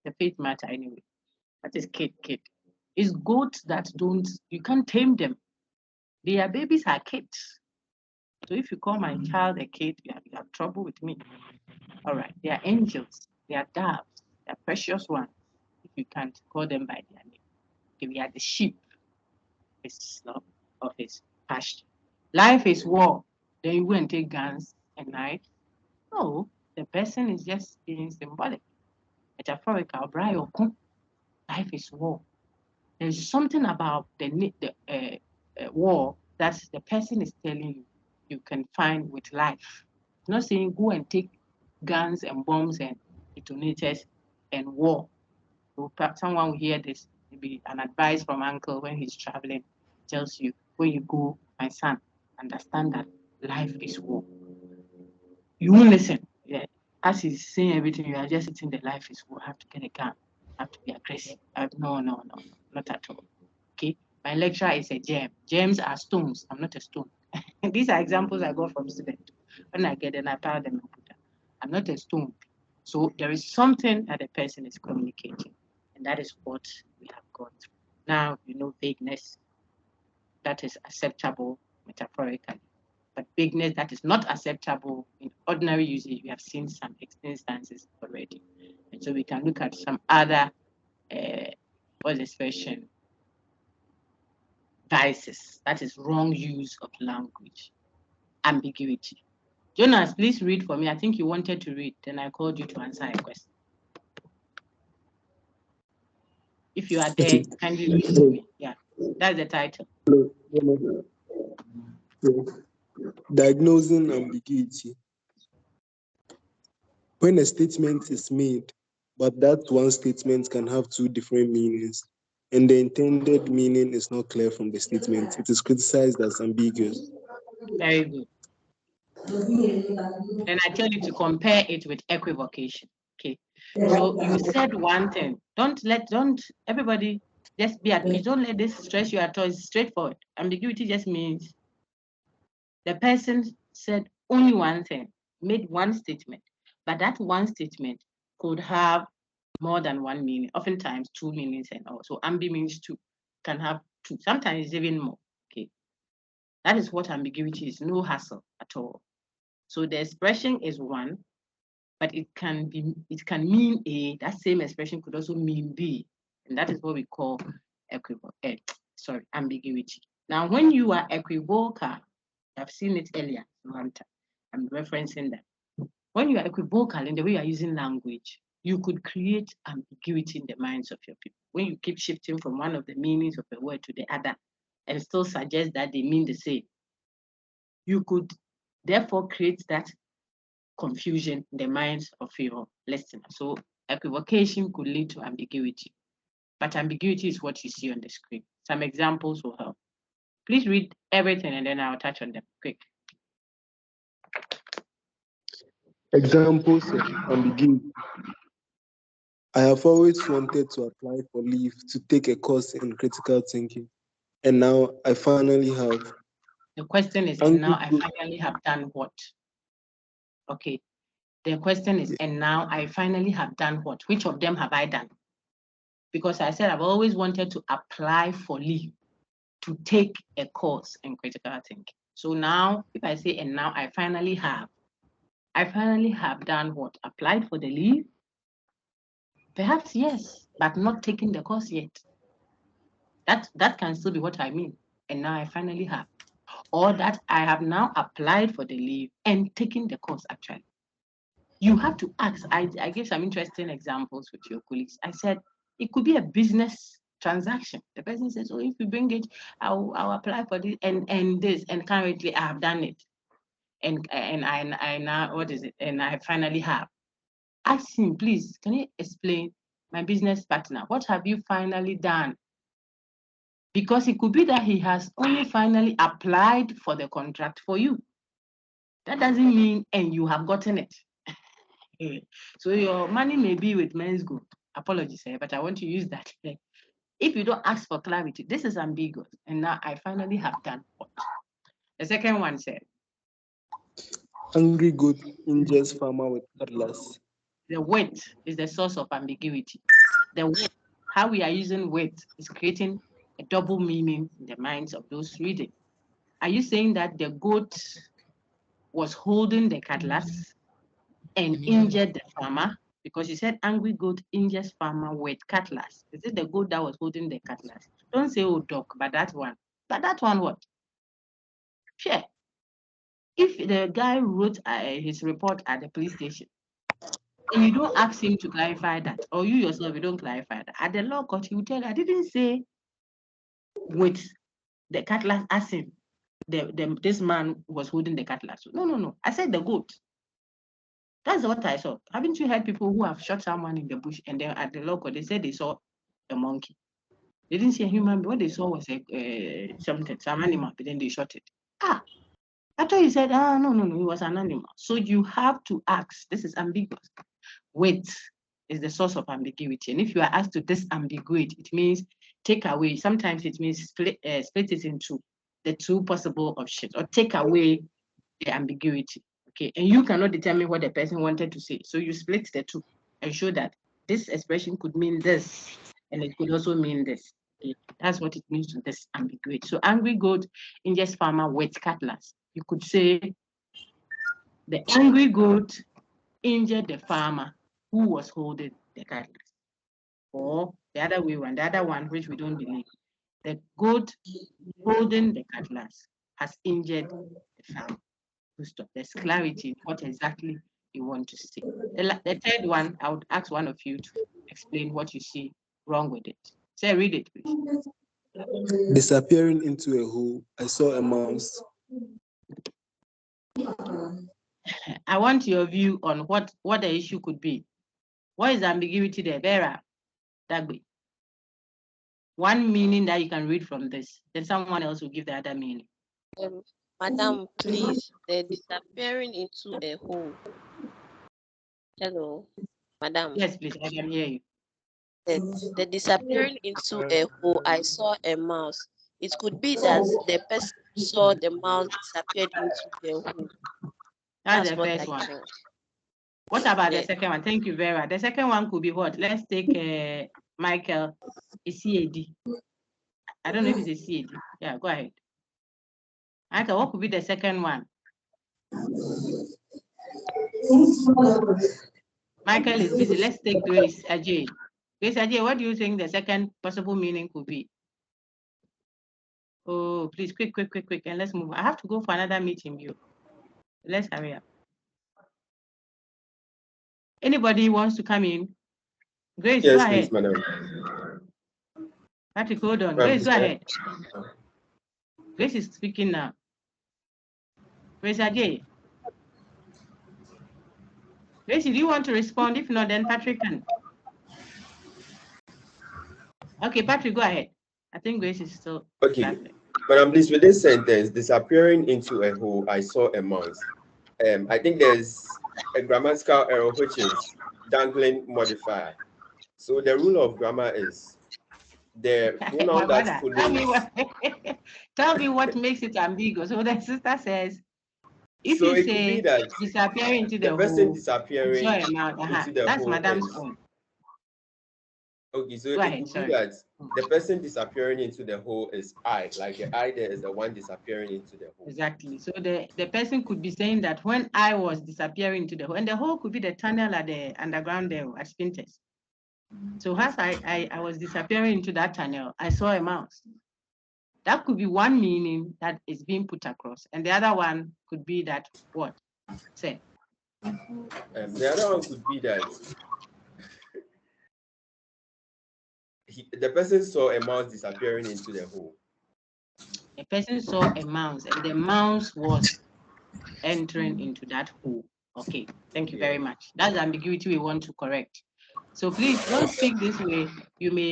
the faith matter anyway. That is kid. It's goats that you can't tame them. Their babies are kids. So if you call my child a kid, you have trouble with me. All right. They are angels. They are doves. They are precious ones. If you can't call them by their name. Okay, we are the sheep of his pasture. Life is war. Then you go and take guns and knives. No, the person is just being symbolic, metaphorical. Brian, life is war. There's something about the war that the person is telling you you can find with life. It's not saying go and take guns and bombs and detonators and war. So perhaps someone will hear this, maybe an advice from uncle when he's traveling, tells you, when you go, my son, understand that life is war. You won't listen. Yeah. As he's saying everything, you are just sitting the life is war. Have to get a gun, have to be aggressive. No, not at all. Okay. My lecturer is a gem. Gems are stones. I'm not a stone. These are examples I got from students. When I get them, I pile them and put them. I'm not a stone. So there is something that the person is communicating. And that is what we have gone through. Now, vagueness, that is acceptable metaphorically. But vagueness that is not acceptable in ordinary usage, we have seen some instances already. And so we can look at some other, what's the expression? Vices, that is wrong use of language, ambiguity. Jonas, please read for me. I think you wanted to read, then I called you to answer a question. If you are there, Okay. kindly read for me. Yeah, that's the title. Diagnosing ambiguity. When a statement is made, but that one statement can have two different meanings, and the intended meaning is not clear from the statement, it is criticized as ambiguous. Very good. Then I tell you to compare it with equivocation. Okay. So you said one thing. Don't everybody just be at peace. Don't let this stress you at all. It's straightforward. Ambiguity just means the person said only one thing, made one statement, but that one statement could have more than one meaning, oftentimes two meanings and all. So ambi means two, can have two, sometimes even more. Okay. That is what ambiguity is, no hassle at all. So the expression is one, but it can mean A. That same expression could also mean B, and that is what we call ambiguity. Now, when you are equivocal, I've seen it earlier, so I'm referencing that. When you are equivocal in the way you are using language, you could create ambiguity in the minds of your people. When you keep shifting from one of the meanings of a word to the other and still suggest that they mean the same, you could therefore create that confusion in the minds of your listener. So equivocation could lead to ambiguity, but ambiguity is what you see on the screen. Some examples will help. Please read everything and then I'll touch on them quick. Examples of ambiguity. I have always wanted to apply for leave to take a course in critical thinking, and now I finally have. The question is, and now I finally have done what? Okay. The question is, and now I finally have done what? Which of them have I done? Because I said I've always wanted to apply for leave to take a course in critical thinking. So now, if I say, and now I finally have done what? Applied for the leave? Perhaps yes, but not taking the course yet. That can still be what I mean. And now I finally have. Or that I have now applied for the leave and taken the course actually. You have to ask. I gave some interesting examples with your colleagues. I said, it could be a business transaction. The person says, oh, if you bring it, I'll apply for this and this, and currently I have done it. And I now, what is it? And I finally have. Ask him, please, can you explain, my business partner, what have you finally done? Because it could be that he has only finally applied for the contract for you. That doesn't mean, and you have gotten it. So your money may be with Men's Go. Apologies, but I want to use that. If you don't ask for clarity, this is ambiguous. And now I finally have done what? The second one said, angry goat injures farmer with cutlass. The weight is the source of ambiguity. The weight, how we are using weight, is creating a double meaning in the minds of those reading. Are you saying that the goat was holding the cutlass and injured the farmer? Because you said angry goat injures farmer with cutlass. Is it the goat that was holding the cutlass? Don't say oh dog, but that one. But that one what? Sure. If the guy wrote his report at the police station, and you don't ask him to clarify that, or you yourself, you don't clarify that, at the law court, he will tell you, I didn't say with the cutlass as in this man was holding the cutlass. No. I said the goat. That's what I saw. Haven't you heard people who have shot someone in the bush and then at the law court, they said they saw a monkey? They didn't see a human being. What they saw was some animal, but then they shot it. After he said, no, it was an animal. So you have to ask, this is ambiguous. Wait is the source of ambiguity. And if you are asked to disambiguate, it means take away. Sometimes it means split it into the two possible options or take away the ambiguity. Okay, and you cannot determine what the person wanted to say. So you split the two and show that this expression could mean this and it could also mean this. Okay, that's what it means to disambiguate. So angry goat injures farmer with cutlass. You could say the angry goat injured the farmer who was holding the cutlass. Or the other way around, the other one, which we don't believe, the goat holding the cutlass has injured the farmer. There's clarity in what exactly you want to say. The third one, I would ask one of you to explain what you see wrong with it. Say, read it, please. Disappearing into a hole, I saw a mouse. I want your view on what the issue could be. What is the ambiguity there? Vera, Dagbe. One meaning that you can read from this, then someone else will give the other meaning. Madam, please, the disappearing into a hole. Hello, Madam. Yes, please, I can hear you. The disappearing into a hole, I saw a mouse. It could be that the person saw the mouse disappeared into the hole. That's the first one. What about the second one? Thank you, Vera. The second one could be what? Let's take Michael, a CAD. I don't know if it's a CAD. Yeah, go ahead. Michael, what could be the second one? Michael is busy. Let's take Grace Ajay. Grace Ajay, what do you think the second possible meaning could be? Oh, please, quick, and let's move. I have to go for another meeting, you. Let's hurry up. Anybody wants to come in? Grace, yes, go ahead. please, madam. Patrick, hold on. Grace, go ahead. Grace is speaking now. Grace Ajay. Grace, do you want to respond? If not, then Patrick can. Okay, Patrick, go ahead. I think Grace is still. Okay. Madam, please, with this sentence, disappearing into a hole, I saw a mouse. I think there's a grammatical error, which is dangling modifier. So the rule of grammar is the pronoun that follows. Tell me what makes it ambiguous. So the sister says, if so you it say could be that disappearing into the person hole, disappearing into the that's hole Madam's is, own. okay, so Go it ahead, could be that the person disappearing into the hole is I, like the I there is the one disappearing into the hole. Exactly. So the person could be saying that when I was disappearing into the hole, and the hole could be the tunnel at the underground there at Spinters. So as I was disappearing into that tunnel, I saw a mouse. That could be one meaning that is being put across. And the other one could be that what? Say. The other one could be that the person saw a mouse disappearing into the hole. A person saw a mouse and the mouse was entering into that hole. Okay, thank you very much. That's the ambiguity we want to correct. So please don't speak this way. You may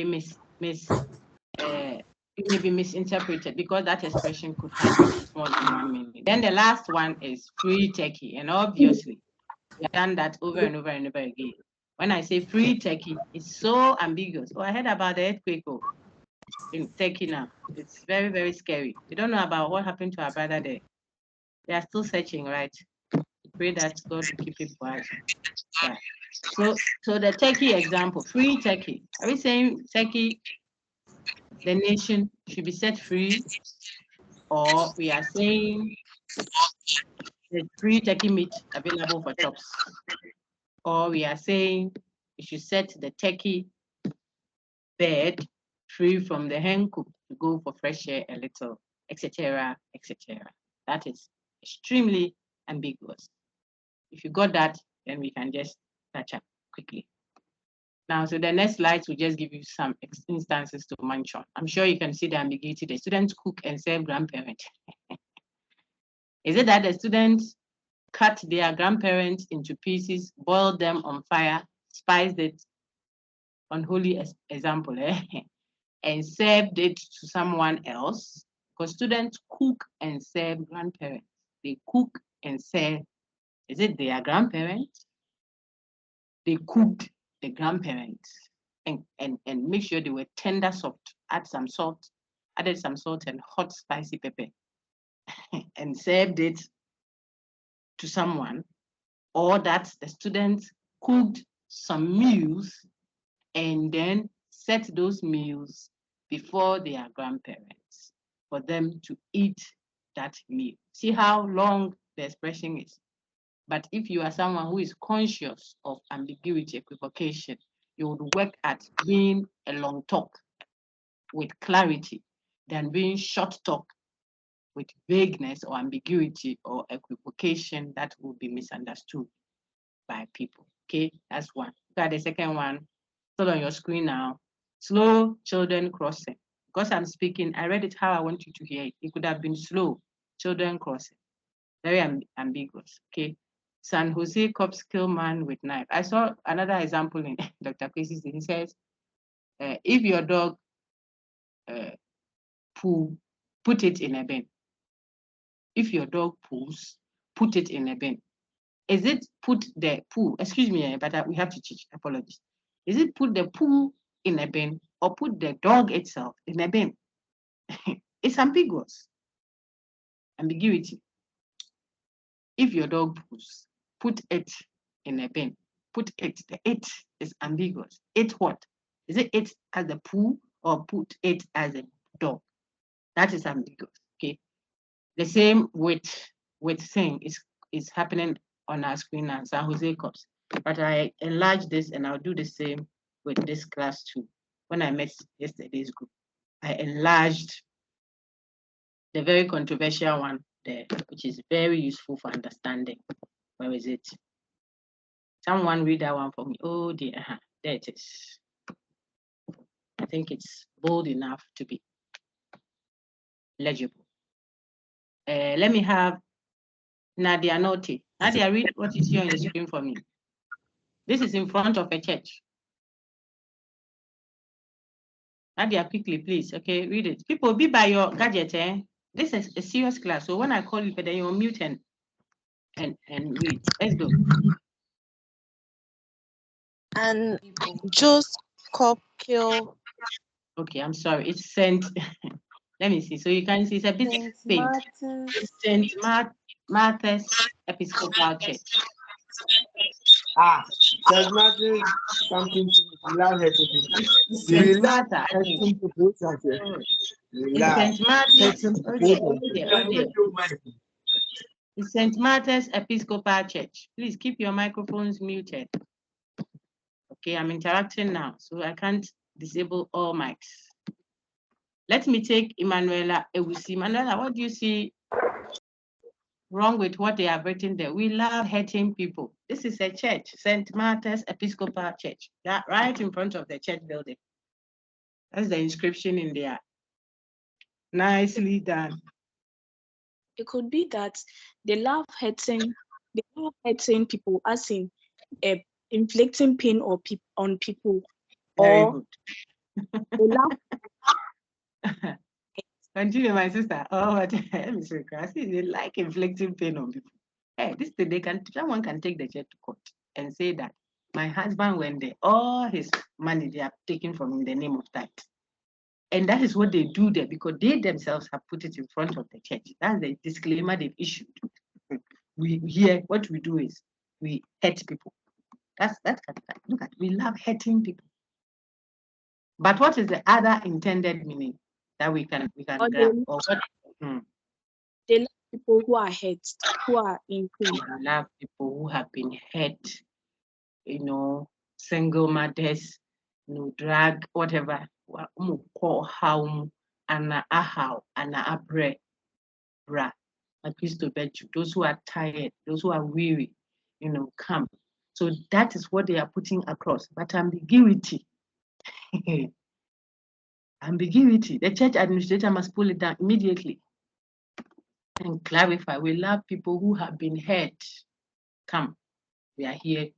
it may be misinterpreted because that expression could have more than one meaning. Then the last one is free Turkey, and obviously we have done that over and over and over again. When I say free Turkey, it's so ambiguous. Oh, I heard about the earthquake in Turkey now. It's very, very scary. We don't know about what happened to our brother there. They are still searching, right? Pray that God will keep it quiet. Yeah. So the Turkey example, free Turkey. Are we saying Turkey, the nation, should be set free? Or we are saying there's free turkey meat available for chops. Or we are saying you should set the turkey bed free from the hen coop to go for fresh air a little, etc., etc. That is extremely ambiguous. If you got that, then we can just catch up quickly. Now, so the next slides will just give you some instances to munch on. I'm sure you can see the ambiguity. The students cook and serve grandparents. Is it that the students cut their grandparents into pieces, boiled them on fire, spiced it, unholy example, and served it to someone else? Because students cook and serve grandparents. They cook and serve. Is it their grandparents? They cooked the grandparents and make sure they were tender soft. Added some salt and hot spicy pepper and served it to someone, or that the students cooked some meals and then set those meals before their grandparents for them to eat that meal. See how long the expression is. But if you are someone who is conscious of ambiguity, equivocation, you would work at being a long talk with clarity than being short talk with vagueness or ambiguity or equivocation that will be misunderstood by people. Okay, that's one. Look at the second one, still on your screen now. Slow children crossing. Because I'm speaking, I read it how I want you to hear it. It could have been slow children crossing. Very ambiguous. Okay. San Jose cops kill man with knife. I saw another example in Dr. Kwesi's. He says, if your dog poo, put it in a bin. If your dog poos, put it in a bin. Is it put the poo, excuse me, but we have to teach, apologies. Is it put the poo in a bin or put the dog itself in a bin? It's ambiguous. Ambiguity. If your dog poos, put it in a bin. Put it, the it is ambiguous. It what? Is it it as a poo or put it as a dog? That is ambiguous, okay? The same with thing is happening on our screen now, San Jose Cops. But I enlarged this and I'll do the same with this class too. When I met yesterday's group, I enlarged the very controversial one there, which is very useful for understanding. Where is it? Someone read that one for me. Oh dear, there it is. I think it's bold enough to be legible. Let me have Nadia Noti. Nadia, read what is here on the screen for me. This is in front of a church. Nadia, quickly, please. Okay, read it. People, be by your gadget. This is a serious class. So when I call you, then you're mute and read. Let's go. And just cop kill. Okay, I'm sorry. It's sent. Let me see. So you can see it's a bit faint. Saint Martha's Episcopal Church. Saint Martin, something to love her people. Saint Martha. Saint Martin. It's Saint Martha's Episcopal Church. Please keep your microphones muted. Okay, I'm interacting now, so I can't disable all mics. Let me take Emanuela Ewusi. Emanuela, what do you see wrong with what they have written there? We love hurting people. This is a church, St. Martha's Episcopal Church, that right in front of the church building. That's the inscription in there. Nicely done. It could be that they love hurting people, as in inflicting pain on people. Very or good. they love Continue, my sister. Oh, let me say, they like inflicting pain on people. Hey, this thing, someone can take the church to court and say that my husband went there, all his money they are taken from him in the name of tithe. And that is what they do there because they themselves have put it in front of the church. That's the disclaimer they've issued. We here, what we do is we hurt people. Look at, we love hurting people. But what is the other intended meaning that we can grab? Or what? they love people who are hurt, who are in pain. We love people who have been hurt, you know, single mothers, you know, drag, whatever. Call how and how and abre bra. Those who are tired, those who are weary, you know, come. So that is what they are putting across. But ambiguity, ambiguity. The church administrator must pull it down immediately and clarify. We love people who have been hurt. Come, we are here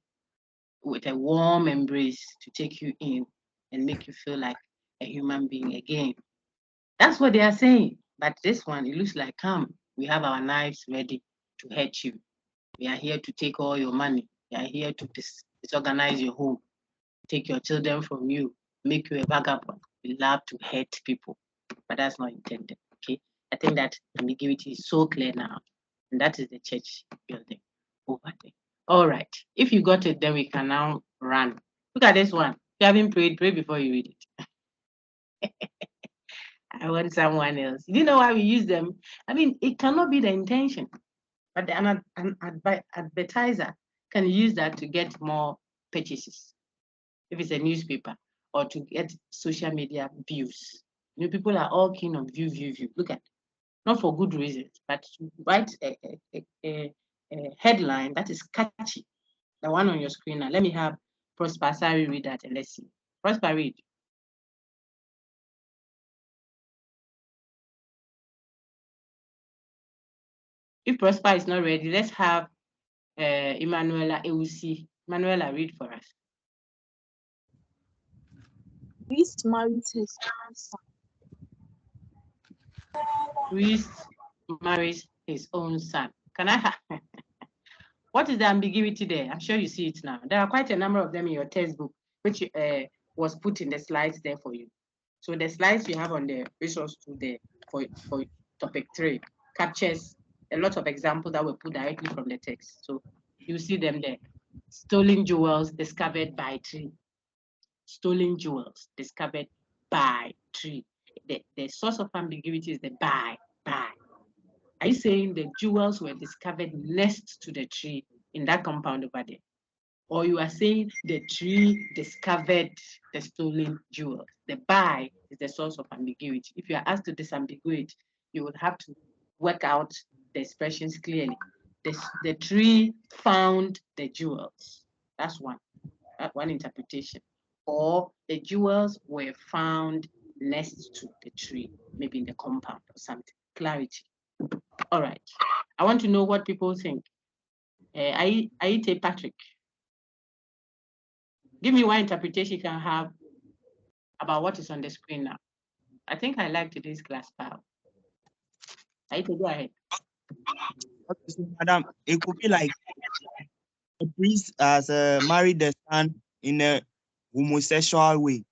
with a warm embrace to take you in and make you feel like a human being again. That's what they are saying. But this one, it looks like, come, we have our knives ready to hurt you. We are here to take all your money. We are here to disorganize your home, take your children from you, make you a vagabond. We love to hurt people, but that's not intended. Okay, I think that ambiguity is so clear now, and that is the church building over there. All right, if you got it, then we can now run. Look at this one. If you haven't prayed, pray before you read it. I want someone else. Do you know why we use them? I mean, it cannot be the intention, but an advertiser can use that to get more purchases. If it's a newspaper, or to get social media views. You know, people are all keen on view. Look at, not for good reasons, but to write a headline that is catchy. The one on your screen now. Let me have Prosper Sari read that and let's see. Prosper, read. If Prosper is not ready, let's have Emanuela Ewusi. Emanuela, read for us. Priest marries his own son. Priest marries his own son. Can I have? What is the ambiguity there? I'm sure you see it now. There are quite a number of them in your textbook, which was put in the slides there for you. So the slides you have on the resource tool there for topic 3 captures a lot of examples that were put directly from the text. So you see them there. Stolen jewels discovered by tree. Stolen jewels discovered by tree. The source of ambiguity is the by. Are you saying the jewels were discovered next to the tree in that compound over there? Or you are saying the tree discovered the stolen jewels? The by is the source of ambiguity. If you are asked to disambiguate, you would have to work out the expressions clearly. The tree found the jewels. That's one interpretation. Or the jewels were found next to the tree, maybe in the compound or something. Clarity. All right. I want to know what people think. Aite Patrick, give me one interpretation you can have about what is on the screen now. I think I like today's class, pal. Aite, go ahead. Okay, so, Madam, it could be like a priest has married the son in a homosexual way.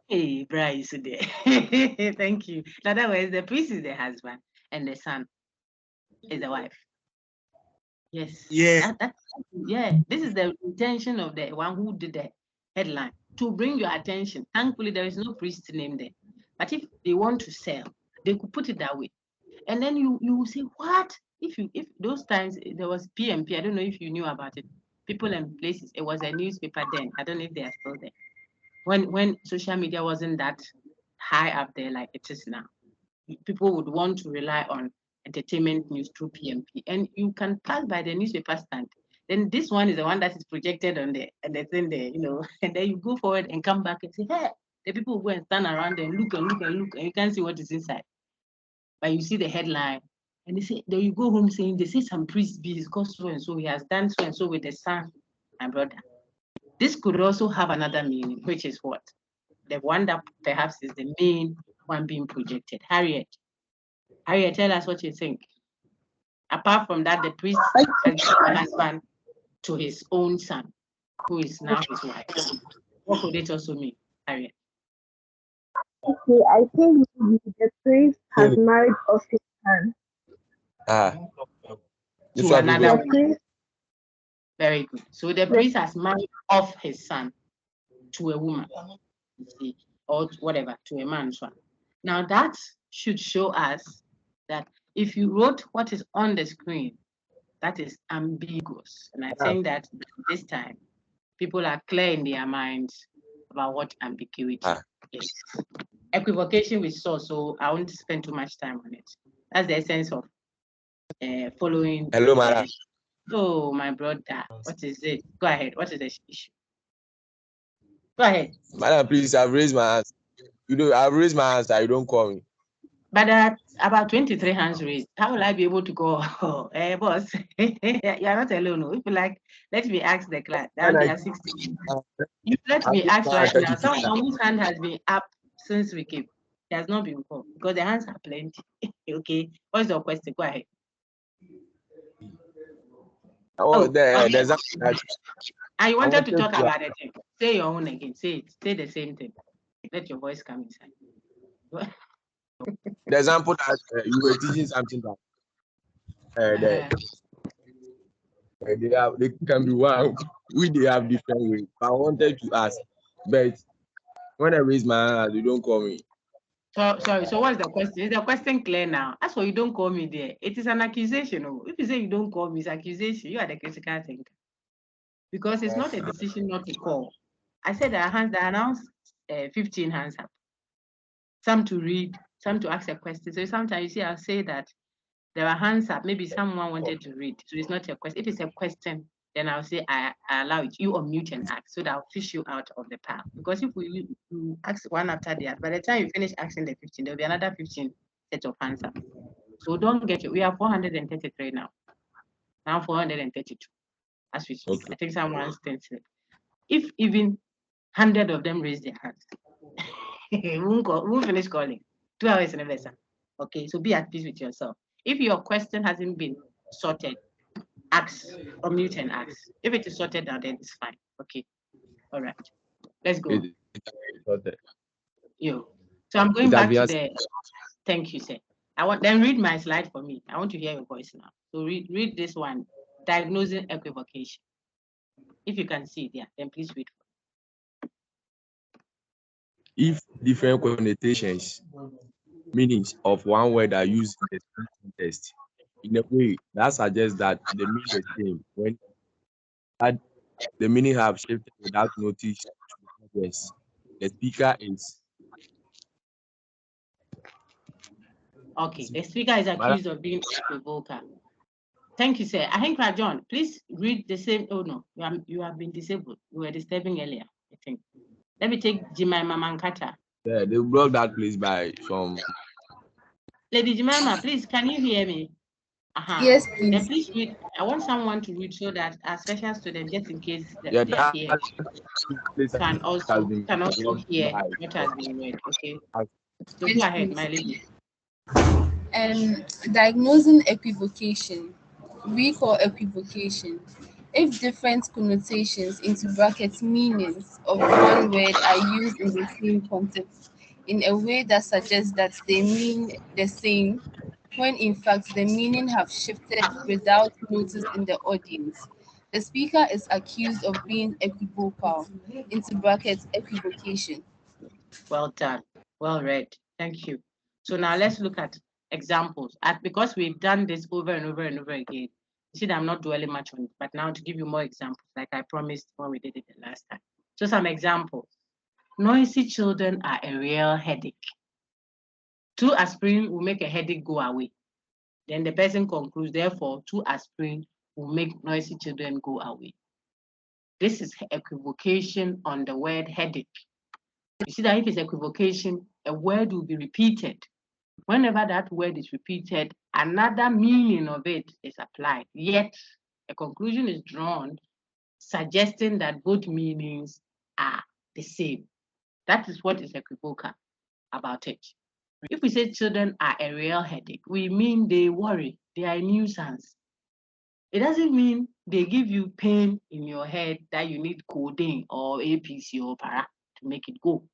Hey, Bryce, there. Thank you. In other words, the priest is the husband and the son is the wife. Yes. Yeah. Yeah. This is the intention of the one who did the headline, to bring your attention. Thankfully, there is no priest name there. But if they want to sell, they could put it that way. And then you will say, what? If those times there was PMP, I don't know if you knew about it. People and Places, it was a newspaper then. I don't know if they are still there. When social media wasn't that high up there like it is now, people would want to rely on entertainment news through PMP, and you can pass by the newspaper stand. Then this one is the one that is projected on the thing there, you know, and then you go forward and come back and say, hey, the people will go and stand around and look, and you can't see what is inside. But you see the headline, and they say, then you go home saying, they say some priest be his cause so and so, he has done so and so with the son, my brother. This could also have another meaning, which is what? The one that perhaps is the main one being projected. Harriet, tell us what you think. Apart from that, the priest has given a husband to his own son, who is now his wife. What could it also mean, Harriet? Okay, I think the priest has married off his son. To another woman. Very good. So the priest has married off his son to a woman, you see, or whatever, to a man. Now that should show us that If you wrote what is on the screen, that is ambiguous. And I think that this time, people are clear in their minds about what ambiguity is. Equivocation we saw, so I won't spend too much time on it. That's the essence of following. Hello, madam. Oh, my brother, what is it? Go ahead. What is the issue? Go ahead. Madam, please, I've raised my hands. I've raised my hands that you don't call me. But about 23 hands raised. How will I be able to go? Boss, you are not alone. If you like, let me ask the class. Now there are 16. You let me ask right now. Someone whose hand has been up since we came. It has not been called because the hands are plenty. Okay. What's your question? Go ahead. There's I wanted to talk about it. Say your own again. Say it. Say the same thing. Let your voice come inside. The example that you were teaching something that they can be one. They have different ways. I wanted to ask, but when I raise my hand, you don't call me. Sorry. So what's the question? Is the question clear now? That's why you don't call me there. It is an accusation. If you say you don't call me, it's accusation. You are the critical thinker. Because it's not a decision not to call. I said I announced 15 hands up. Some to read, some to ask a question. So sometimes you see, I'll say that there are hands up. Maybe someone wanted to read. So it's not a question. If it's a question, then I'll say I allow it. You unmute and ask, so that I'll fish you out of the path. Because if you ask one after the other, by the time you finish asking the 15, there'll be another 15 set of hands up. So don't get it. We are 433 now. Now 432. As we speak. Okay. I think someone's thinking. If even 100 of them raise their hands, we won't finish calling. 2 hours in a lesson. Okay, so be at peace with yourself. If your question hasn't been sorted, ask or mute and ask. If it is sorted out, then it's fine. Okay. All right. Let's go. So I'm going back to the thank you, sir. Then read my slide for me. I want to hear your voice now. So read this one. Diagnosing equivocation. If you can see it, yeah, then please read. If different connotations, meanings of one word are used in the same context, in a way that suggests that the meaning is the same when the meaning have shifted without notice. Yes, the speaker is. Okay, the speaker is accused of being equivocal. Thank you, sir. I think John, please read the same. Oh no, you have been disabled. You were disturbing earlier, I think. Let me take Jemima Mankata. Yeah, they blocked that place by some. Lady Jemima, please, can you hear me? Yes, please. Then please read. I want someone to read so that our special student, just in case they are here, can also hear what has been read. Okay. So go ahead, my lady. Diagnosing equivocation, weak or equivocation. If different connotations into brackets meanings of one word are used in the same context in a way that suggests that they mean the same, when in fact the meaning have shifted without notice in the audience, the speaker is accused of being equivocal, into brackets equivocation. Well done. Well read. Thank you. So now let's look at examples. Because we've done this over and over and over again, you see that I'm not dwelling much on it, but now to give you more examples, like I promised when we did it the last time. So some examples. Noisy children are a real headache. 2 aspirin will make a headache go away. Then the person concludes, therefore, 2 aspirin will make noisy children go away. This is equivocation on the word headache. You see that if it's equivocation, a word will be repeated. Whenever that word is repeated, another meaning of it is applied. Yet, a conclusion is drawn suggesting that both meanings are the same. That is what is equivocal about it. If we say children are a real headache, we mean they worry, they are a nuisance. It doesn't mean they give you pain in your head that you need codeine or APC or para to make it go.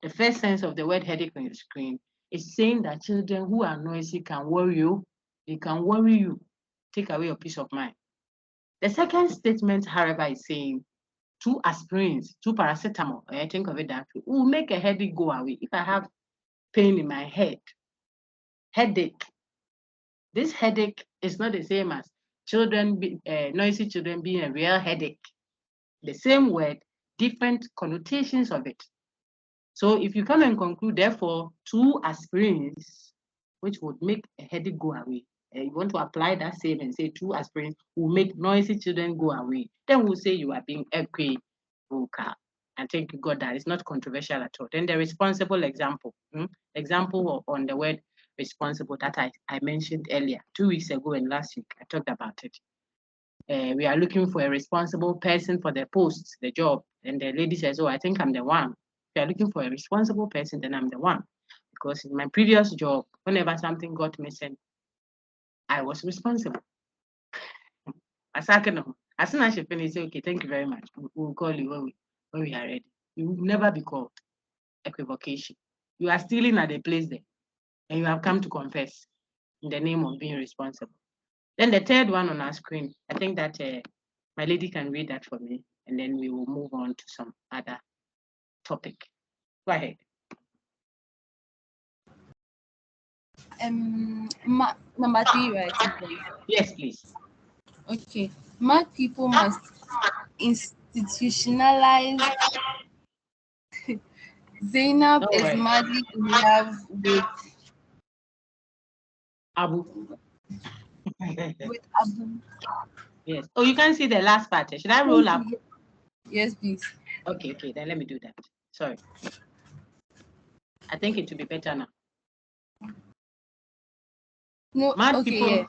The first sense of the word headache on your screen is saying that children who are noisy can worry you. They can worry you, take away your peace of mind. The second statement, however, is saying 2 aspirins, 2 paracetamol, I think of it that way, will make a headache go away. If I have pain in my head, headache, This headache is not the same as noisy children being a real headache. The same word, different connotations of it. So if you come and conclude, therefore, 2 aspirins, which would make a headache go away, you want to apply that same and say 2 aspirins will make noisy children go away, then we'll say you are being equivocal. I think you got that. It's not controversial at all. Then the responsible example, on the word responsible that I mentioned earlier, 2 weeks ago and last week, I talked about it. We are looking for a responsible person for the post, the job. And the lady says, oh, I think I'm the one. If you are looking for a responsible person, then I'm the one. Because in my previous job, whenever something got missing, I was responsible. As soon as she finished, say, okay, thank you very much. We'll call you when we are ready. You will never be called equivocation. You are stealing at the place there, and you have come to confess in the name of being responsible. Then the third one on our screen, I think that my lady can read that for me, and then we will move on to some other topic. Go ahead. Number 3, right? Yes, please. Okay. Mad people must institutionalize. Zainab is madly in love with Abu. with Abu. Yes. Oh, you can see the last part. Should I roll up? Yes, please. Okay, then let me do that. Sorry. I think it will be better now. No, Mad okay, people,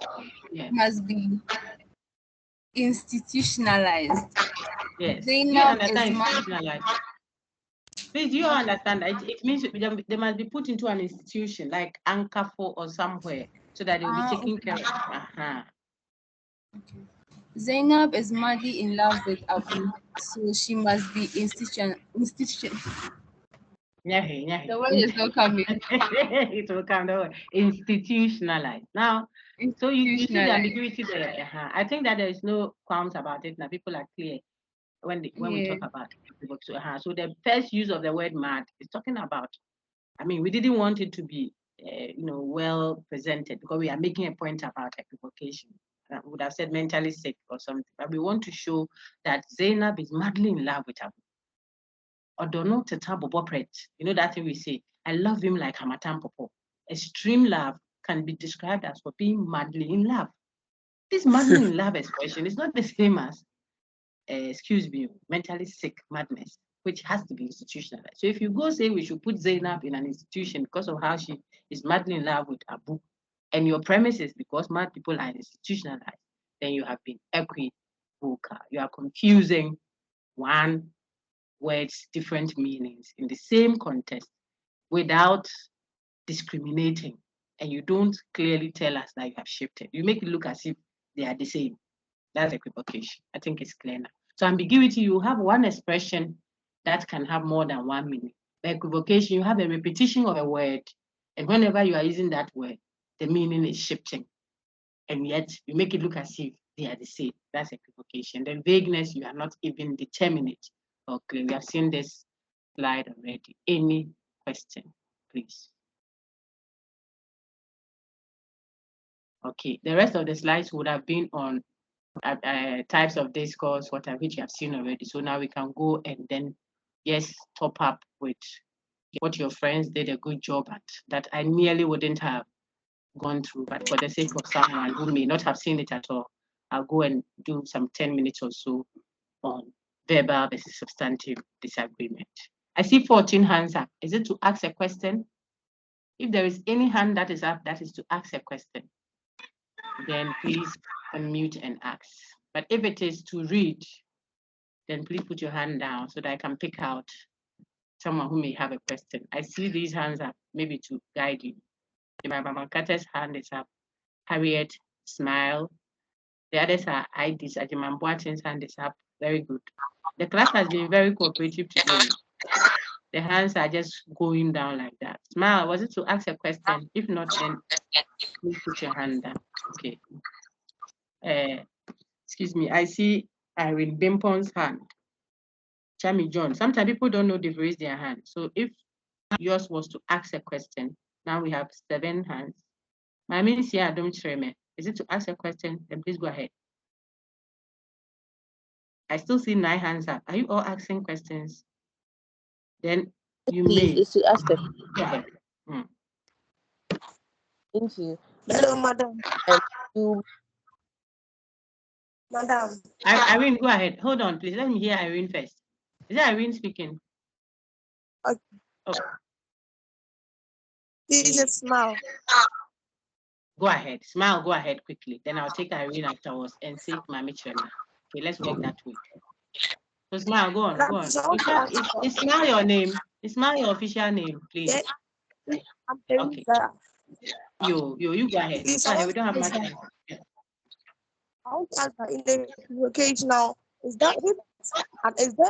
yeah. Must be institutionalized. Yes. Zainab is is institutionalized. Please, do you understand that? It means they must be put into an institution like Ankafo or somewhere so that they'll be taken care of. Okay. Zainab is madly in love with Abu, so she must be institution. The word is not coming. It will come. The word institutionalized. Now, so you see the ambiguity there. I think that there is no qualms about it. Now people are clear when we talk about it. So the first use of the word mad is talking about. I mean, we didn't want it to be, well presented because we are making a point about equivocation. I would have said mentally sick or something, but we want to show that Zainab is madly in love with Abu. Odono teta bobo pret. You know that thing we say, I love him like Hamatan Popo. Extreme love can be described as for being madly in love. This madly in love expression is not the same as, mentally sick madness, which has to be institutionalized. So if you go say we should put Zainab in an institution because of how she is madly in love with Abu, and your premise is because mad people are institutionalized, then you have been equivocal. You are confusing one word's different meanings in the same context without discriminating. And you don't clearly tell us that you have shifted. You make it look as if they are the same. That's equivocation. I think it's clear now. So ambiguity, you have one expression that can have more than one meaning. By equivocation, you have a repetition of a word, and whenever you are using that word, the meaning is shifting. And yet you make it look as if they are the same. That's equivocation. Then vagueness, you are not even determinate or clear. We have seen this slide already. Any question, please? Okay, the rest of the slides would have been on types of discourse, which you have seen already. So now we can go and then yes, top up with what your friends did a good job at that I nearly wouldn't have gone through, but for the sake of someone who may not have seen it at all, I'll go and do some 10 minutes or so on verbal versus substantive disagreement. I see 14 hands up. Is it to ask a question? If there is any hand that is up, that is to ask a question. Then please unmute and ask. But if it is to read, then please put your hand down so that I can pick out someone who may have a question. I see these hands up, maybe to guide you. Mama Carter's hand is up. Harriet, smile. The others are IDs. Ajiman Boatin's hand is up. Very good. The class has been very cooperative today. The hands are just going down like that. Smile, was it to ask a question? If not, then please put your hand down. Okay. Excuse me, I see Irene Bimpon's hand. Chami John. Sometimes people don't know they've raised their hand. So if yours was to ask a question, now we have 7 hands. My means here, don't share me. Is it to ask a question? Then please go ahead. I still see 9 hands up. Are you all asking questions? Then you Please, may. it's to ask a Go ahead. thank you. Hello, madam. You Madam. Irene, go ahead. Hold on, please. Let me hear Irene first. Is that Irene speaking? Okay. Oh. Please smile. Go ahead. Smile, go ahead quickly. Then I'll take Irene afterwards and say Mami Chema. Okay, let's work that way. So smile, go on, go on. Is Smile your name? Is Smile your official name, please? Yes. Okay. You go ahead. Go ahead. We don't have much time. Yeah. I want to ask that in the vocational, is there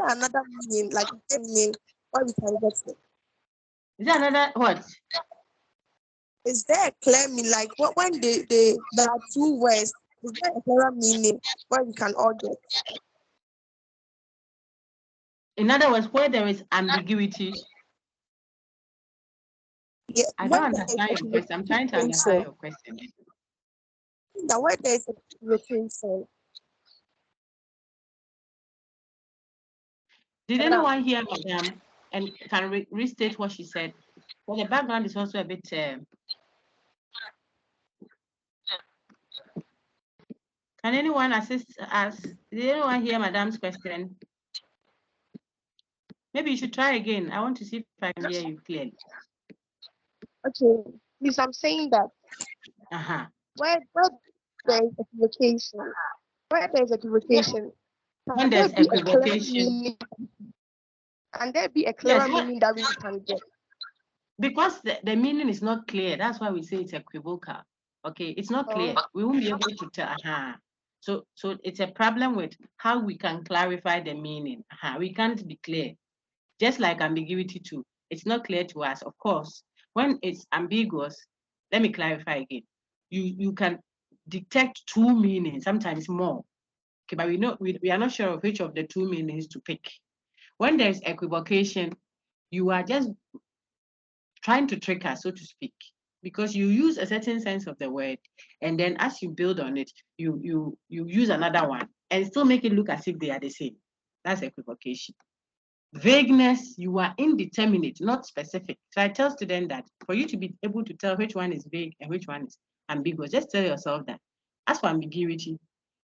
another meaning, like meaning, why we can get it? Is there another what? Is there a clear meaning, like when there are two words, is there a clearer meaning where we can all get? In other words, where there is ambiguity. Yeah, I don't understand your question. I'm trying to understand your question. That where there is a equivocation. Did anyone hear Madam and can restate what she said? Well, the background is also a bit. Can anyone assist us? Did anyone hear Madam's question? Maybe you should try again. I want to see if I can hear you clearly. Okay, please, I'm saying that. Where there is equivocation, when there's equivocation, can there be a clearer meaning that we can get? Because the meaning is not clear. That's why we say it's equivocal. Okay, it's not clear. We won't be able to tell. So it's a problem with how we can clarify the meaning. We can't be clear. Just like ambiguity too. It's not clear to us. Of course, when it's ambiguous, let me clarify again. You can detect two meanings, sometimes more. Okay, but we are not sure of which of the two meanings to pick. When there's equivocation, you are just trying to trick us, so to speak, because you use a certain sense of the word, and then as you build on it, you use another one and still make it look as if they are the same. That's equivocation. Vagueness, you are indeterminate, not specific. So I tell students that for you to be able to tell which one is vague and which one is ambiguous, just tell yourself that as for ambiguity,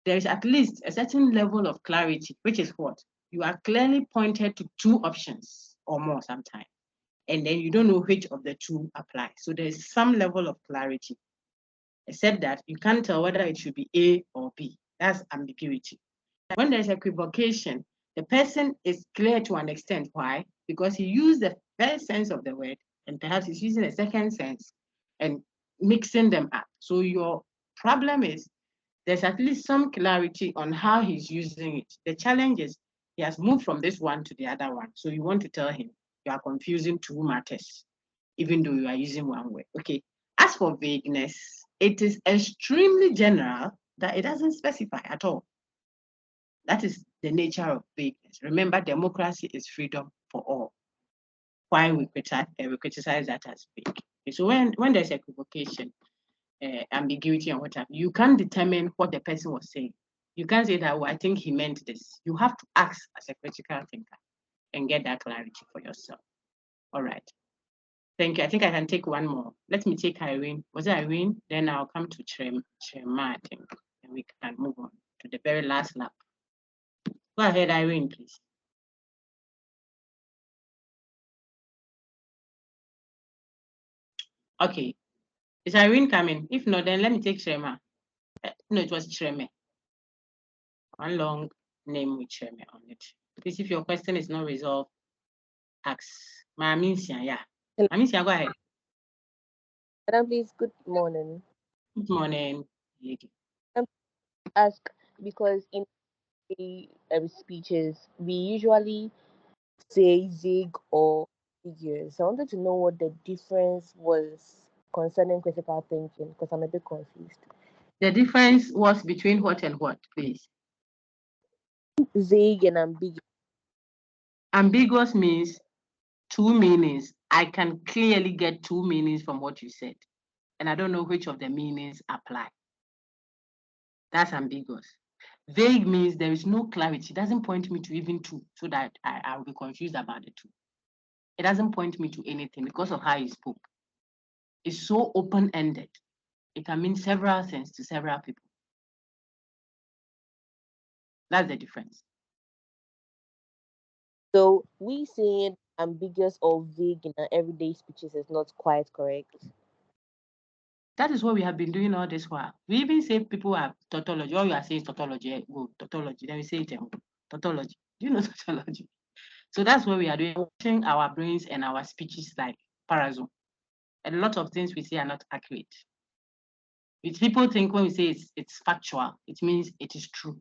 there is at least a certain level of clarity, which is what? You are clearly pointed to two options or more sometimes, and then you don't know which of the two apply. So there's some level of clarity, except that you can't tell whether it should be A or B. That's ambiguity. When there's equivocation, the person is clear to an extent. Why? Because he used the first sense of the word, and perhaps he's using a second sense and mixing them up. So your problem is there's at least some clarity on how he's using it. The challenge is he has moved from this one to the other one. So you want to tell him you are confusing two matters, even though you are using one word. Okay. As for vagueness, it is extremely general that it doesn't specify at all. That is the nature of vagueness. Remember, democracy is freedom for all. Why we criticize that as vague. Okay, so when there's equivocation, ambiguity and whatever, you can't determine what the person was saying. You can't say that, I think he meant this. You have to ask as a critical thinker and get that clarity for yourself. All right. Thank you. I think I can take one more. Let me take Irene. Was it Irene? Then I'll come to Chema, I think, and we can move on to the very last lap. Go ahead, Irene, please. Okay. Is Irene coming? If not, then let me take Chema. No, it was Chema. One long name with Chema on it. Please, if your question is not resolved, ask. Mamincia, yeah. Mamincia, go ahead. Madam, please, good morning. Good morning, lady. Ask because in the speeches, we usually say zig or figures. I wanted to know what the difference was concerning critical thinking because I'm a bit confused. The difference was between what and what, please? Zig and ambiguous. Ambiguous means two meanings. I can clearly get two meanings from what you said. and I don't know which of the meanings apply. That's ambiguous. Vague means there is no clarity. It doesn't point me to even two, so that I'll be confused about the two. It doesn't point me to anything because of how he spoke. It's so open-ended. It can mean several things to several people. That's the difference. So we saying ambiguous or vague in our everyday speeches is not quite correct. That is what we have been doing all this while. We even say people are tautology. All you are saying is tautology. Oh, tautology. Then we say it. Tautology. Do you know tautology? So that's what we are doing. Watching our brains and our speeches like parazone. A lot of things we say are not accurate. Which people think when we say it's factual, it means it is true.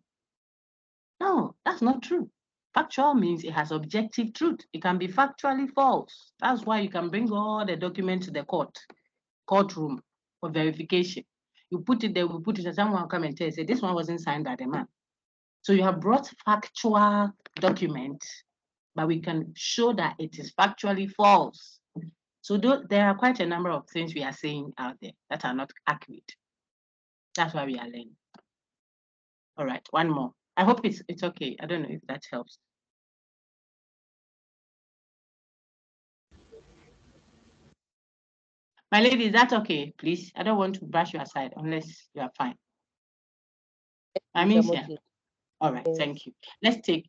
No, that's not true. Factual means it has objective truth. It can be factually false. That's why you can bring all the documents to the courtroom for verification. You put it there, we put it, and someone will come and tell you, say, this one wasn't signed by the man. So you have brought factual documents, but we can show that it is factually false. So there are quite a number of things we are saying out there that are not accurate. That's why we are learning. All right, one more. I hope it's okay. I don't know if that helps. My lady, is that okay, please? I don't want to brush you aside unless you are fine. I mean, yeah. All right, thank you. Let's take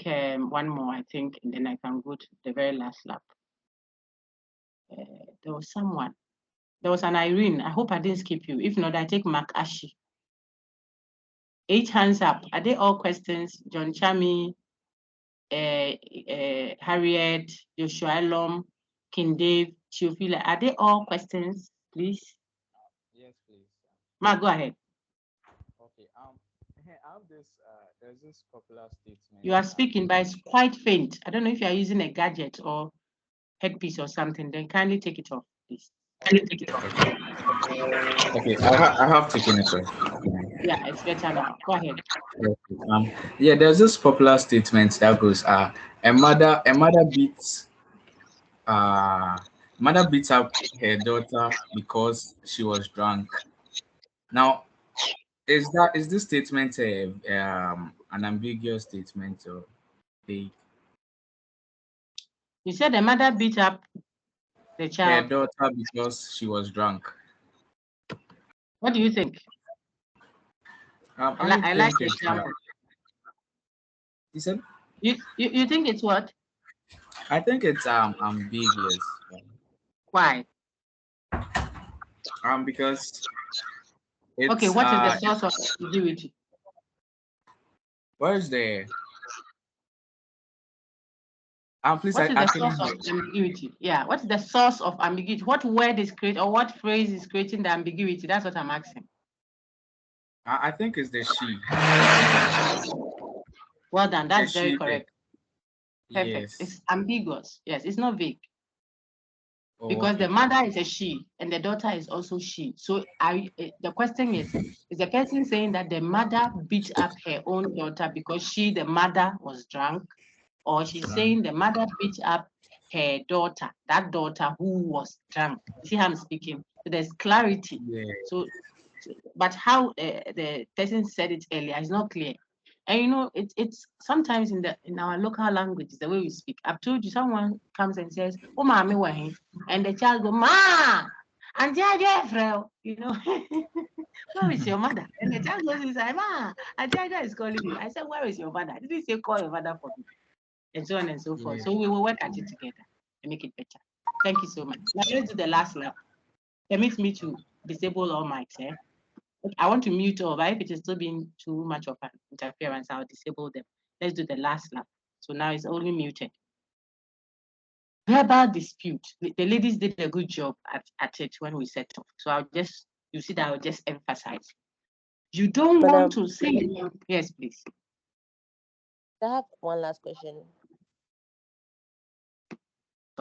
one more, I think, and then I can go to the very last lap. There was someone. There was an Irene. I hope I didn't skip you. If not, I take Mark Ashi. 8 hands up. Are they all questions? John Chami, Harriet, Joshua Elom, King Dave, Chiofila. Are they all questions, please? Yes, please. Mark, go ahead. Okay. I have this. There's this popular statement. You are speaking, but it's quite faint. I don't know if you are using a gadget or headpiece or something. Then kindly take it off, please. Okay, I have taken it off. Yeah, it's better now. Go ahead. Yeah, there's this popular statement that goes, a mother beats up her daughter because she was drunk. Now, is this statement an ambiguous statement or vague? You said the mother beat up the Her child. daughter because she was drunk. What do you think? I like the example. You said? You think it's what? I think it's ambiguous. Why? Because it's okay, what is the source of ambiguity? Where is the please, what is the source of ambiguity? Yeah, what is the source of ambiguity? What word is created or what phrase is creating the ambiguity? That's what I'm asking. I think it's the she. Well done, that's very correct. Perfect. Yes. It's ambiguous. Yes, it's not vague. Because okay. the mother is a she and the daughter is also she. So the question is the person saying that the mother beat up her own daughter because the mother was drunk, or she's saying the mother beat up her daughter, that daughter who was drunk? You see how I'm speaking? So there's clarity. Yeah. So but how the person said it earlier is not clear. And you know, it's sometimes in our local language, the way we speak. I've told you, someone comes and says, "Oh, mommy, where?" And the child goes, "Ma, and you know, where is your mother?" And the child goes inside, "Ma, and is calling you." I said, "Where is your mother? Did he say call your mother for me?" And so on and so forth. So we will work at it together and make it better. Thank you so much. Now let's do the last lap. Permit me to disable all mics, eh? I want to mute all, but if it is still being too much of an interference, I'll disable them. Let's do the last lap. So now it's only muted. Verbal dispute. The ladies did a good job at it when we set up. So you see that I'll just emphasize. You don't want to say, yes, please. I have one last question.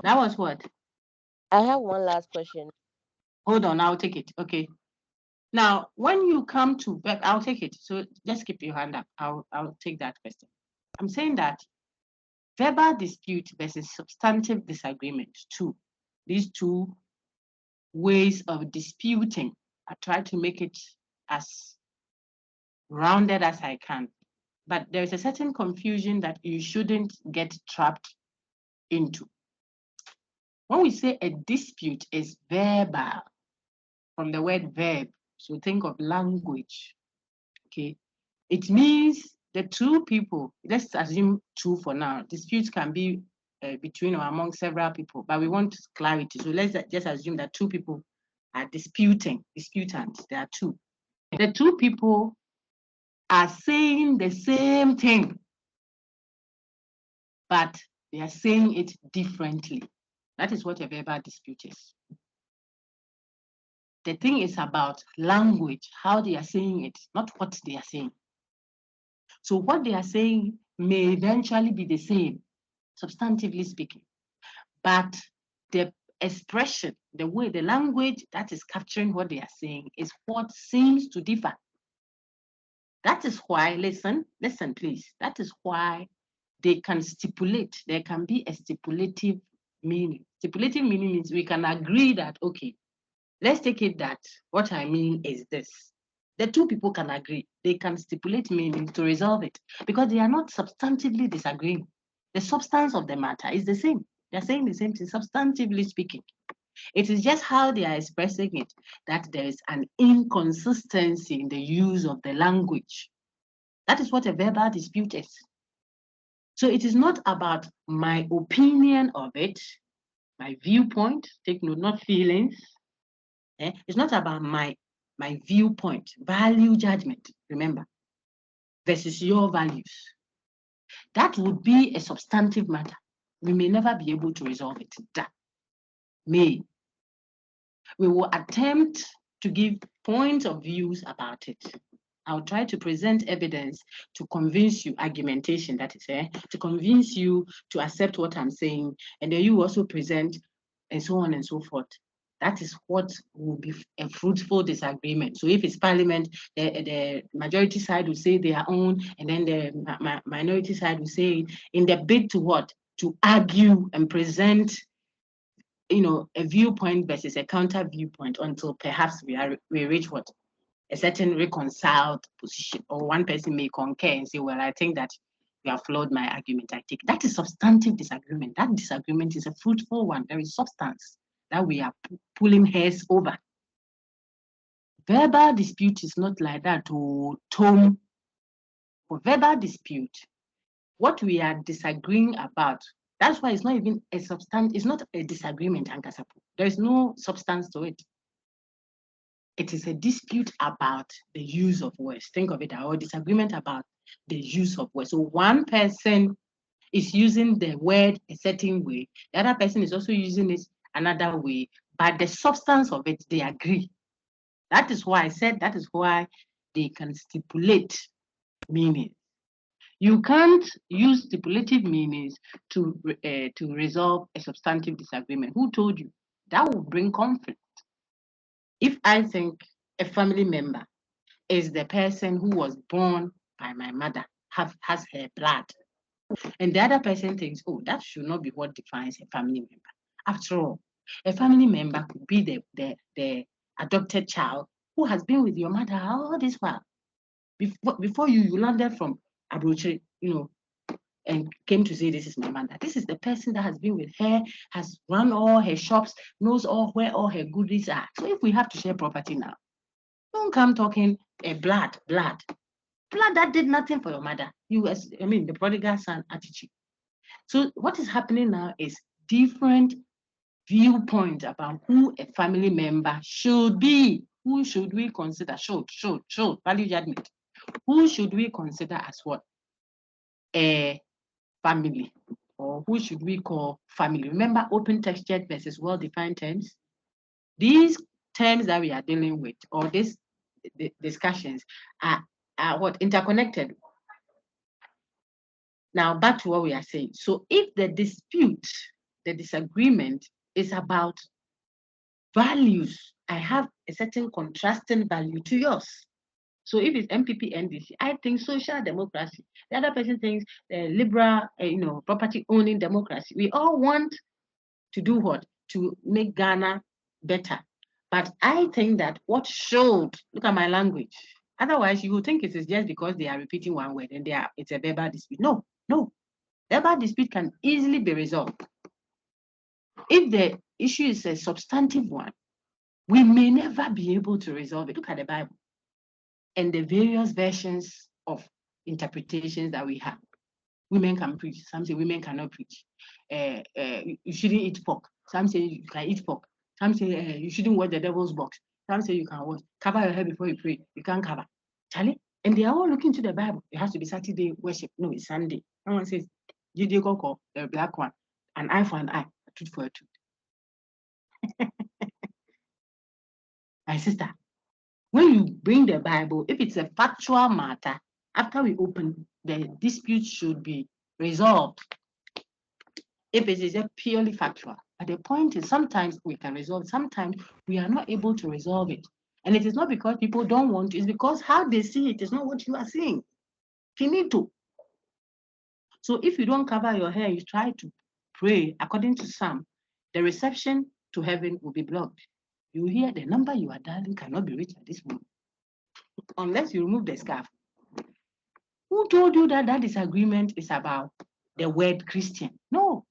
That was what? I have one last question. Hold on, I'll take it. Okay. Now, when you come to, I'll take it. So just keep your hand up. I'll take that question. I'm saying that verbal dispute versus substantive disagreement, these two ways of disputing. I try to make it as rounded as I can. But there's a certain confusion that you shouldn't get trapped into. When we say a dispute is verbal, from the word verb, so think of language, okay? It means the two people, let's assume two for now. Disputes can be between or among several people, but we want clarity. So let's just assume that two people are disputants, there are two. The two people are saying the same thing, but they are saying it differently. That is what a verbal dispute is. The thing is about language, how they are saying it, not what they are saying. So what they are saying may eventually be the same, substantively speaking, but the expression, the way, the language that is capturing what they are saying is what seems to differ. That is why, listen please, that is why they can stipulate, there can be a stipulative meaning. Stipulative meaning means we can agree that, okay, let's take it that what I mean is this. The two people can agree. They can stipulate meaning to resolve it because they are not substantively disagreeing. The substance of the matter is the same. They're saying the same thing, substantively speaking. It is just how they are expressing it that there is an inconsistency in the use of the language. That is what a verbal dispute is. So it is not about my opinion of it, my viewpoint, take note, not feelings. It's not about my viewpoint, value judgment, remember, versus your values. That would be a substantive matter. We may never be able to resolve it. That may. We will attempt to give points of views about it. I'll try to present evidence to convince you, argumentation, that is, to convince you to accept what I'm saying, and then you also present, and so on and so forth. That is what will be a fruitful disagreement. So if it's parliament, the majority side will say their own, and then the minority side will say, in the bid to what? To argue and present, a viewpoint versus a counter viewpoint until perhaps we reach what? A certain reconciled position, or one person may concur and say, well, I think that you have flawed my argument. I take that is substantive disagreement. That disagreement is a fruitful one. There is substance that we are pulling hairs over. Verbal dispute is not like that. For verbal dispute, what we are disagreeing about, that's why it's not even a substance, it's not a disagreement, Ankasapu. There is no substance to it. It is a dispute about the use of words. Think of it, our disagreement about the use of words. So one person is using the word a certain way, the other person is also using it another way, but the substance of it, they agree. That is why I said that is why they can stipulate meaning. You can't use stipulative meanings to resolve a substantive disagreement. Who told you? That will bring conflict. If I think a family member is the person who was born by my mother, has her blood, and the other person thinks, oh, that should not be what defines a family member. After all, a family member could be the adopted child who has been with your mother all this while. Before you landed from Abroche, and came to say, this is my mother. This is the person that has been with her, has run all her shops, knows where all her goodies are. So if we have to share property now, don't come talking blood that did nothing for your mother. The prodigal son attitude. So what is happening now is different viewpoint about who a family member should be. Who should we consider? Should, value judgment. Who should we consider as what? A family, or who should we call family? Remember open textured versus well-defined terms? These terms that we are dealing with, or these discussions, are what? Interconnected. Now back to what we are saying. So if the dispute, the disagreement is about values, I have a certain contrasting value to yours. So if it's MPP, NDC, I think social democracy. The other person thinks liberal, property owning democracy. We all want to do what? To make Ghana better. But I think that what showed, look at my language. Otherwise, you would think it is just because they are repeating one word and it's a verbal dispute. No, no. Verbal dispute can easily be resolved. If the issue is a substantive one, we may never be able to resolve it. Look at the Bible and the various versions of interpretations that we have. Women can preach. Some say women cannot preach. You shouldn't eat pork. Some say you can eat pork. Some say you shouldn't wear the devil's box. Some say you can watch. Cover your head before you pray. You can't cover. Charlie? And they are all looking to the Bible. It has to be Saturday worship. No, it's Sunday. Someone says, Jide Koko, the black one. An eye for an eye, a tooth for a tooth. My sister, when you bring the Bible, if it's a factual matter, after we open, the dispute should be resolved. If it is a purely factual. But the point is sometimes we can resolve, sometimes we are not able to resolve it. And it is not because people don't want to, it's because how they see it is not what you are seeing. Finito. So if you don't cover your hair, you try to pray according to some, the reception to heaven will be blocked. You hear the number you are dialing cannot be reached at this moment, unless you remove the scarf. Who told you that that disagreement is about the word Christian? No,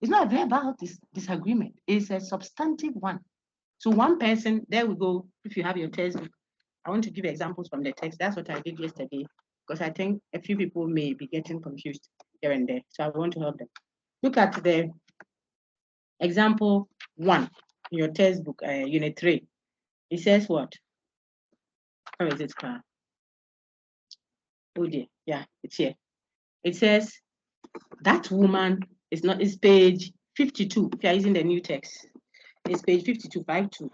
it's not a verbal disagreement. It's a substantive one. So one person, there we go. If you have your textbook, I want to give examples from the text. That's what I did yesterday, because I think a few people may be getting confused here and there. So I want to help them. Look at the example 1 in your textbook, unit 3. It says what? Where is it? Oh dear, yeah, it's here. It says that woman is not, it's page 52. If you're using the new text, it's page 5252.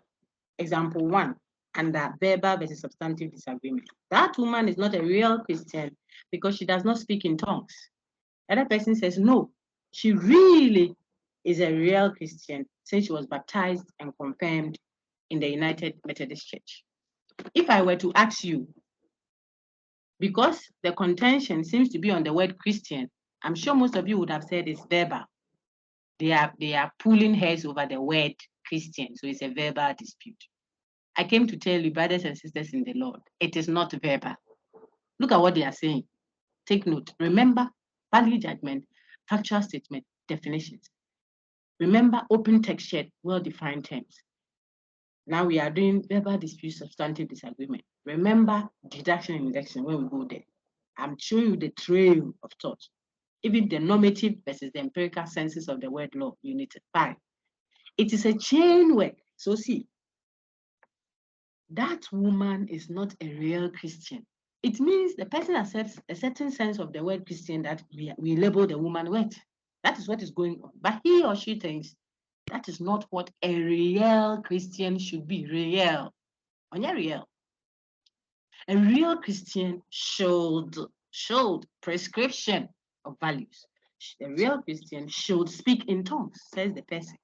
Example 1, under verbal versus substantive disagreement. That woman is not a real Christian because she does not speak in tongues. The other person says, no, she really is a real Christian since she was baptized and confirmed in the United Methodist Church. If I were to ask you, because the contention seems to be on the word Christian, I'm sure most of you would have said it's verbal. They are pulling heads over the word Christian, so it's a verbal dispute. I came to tell you, brothers and sisters in the Lord, it is not verbal. Look at what they are saying. Take note. Remember, value judgment, factual statement, definitions. Remember, open textured, well-defined terms. Now we are doing verbal dispute, substantive disagreement. Remember, deduction and induction when we go there. I'm showing you the trail of thought. Even the normative versus the empirical senses of the word law, unit 5. It is a chain work. So see, that woman is not a real Christian. It means the person accepts a certain sense of the word Christian that we label the woman with. That is what is going on. But he or she thinks that is not what a real Christian should be. Real. Real. A real Christian showed prescription of values. A real Christian should speak in tongues, says the person.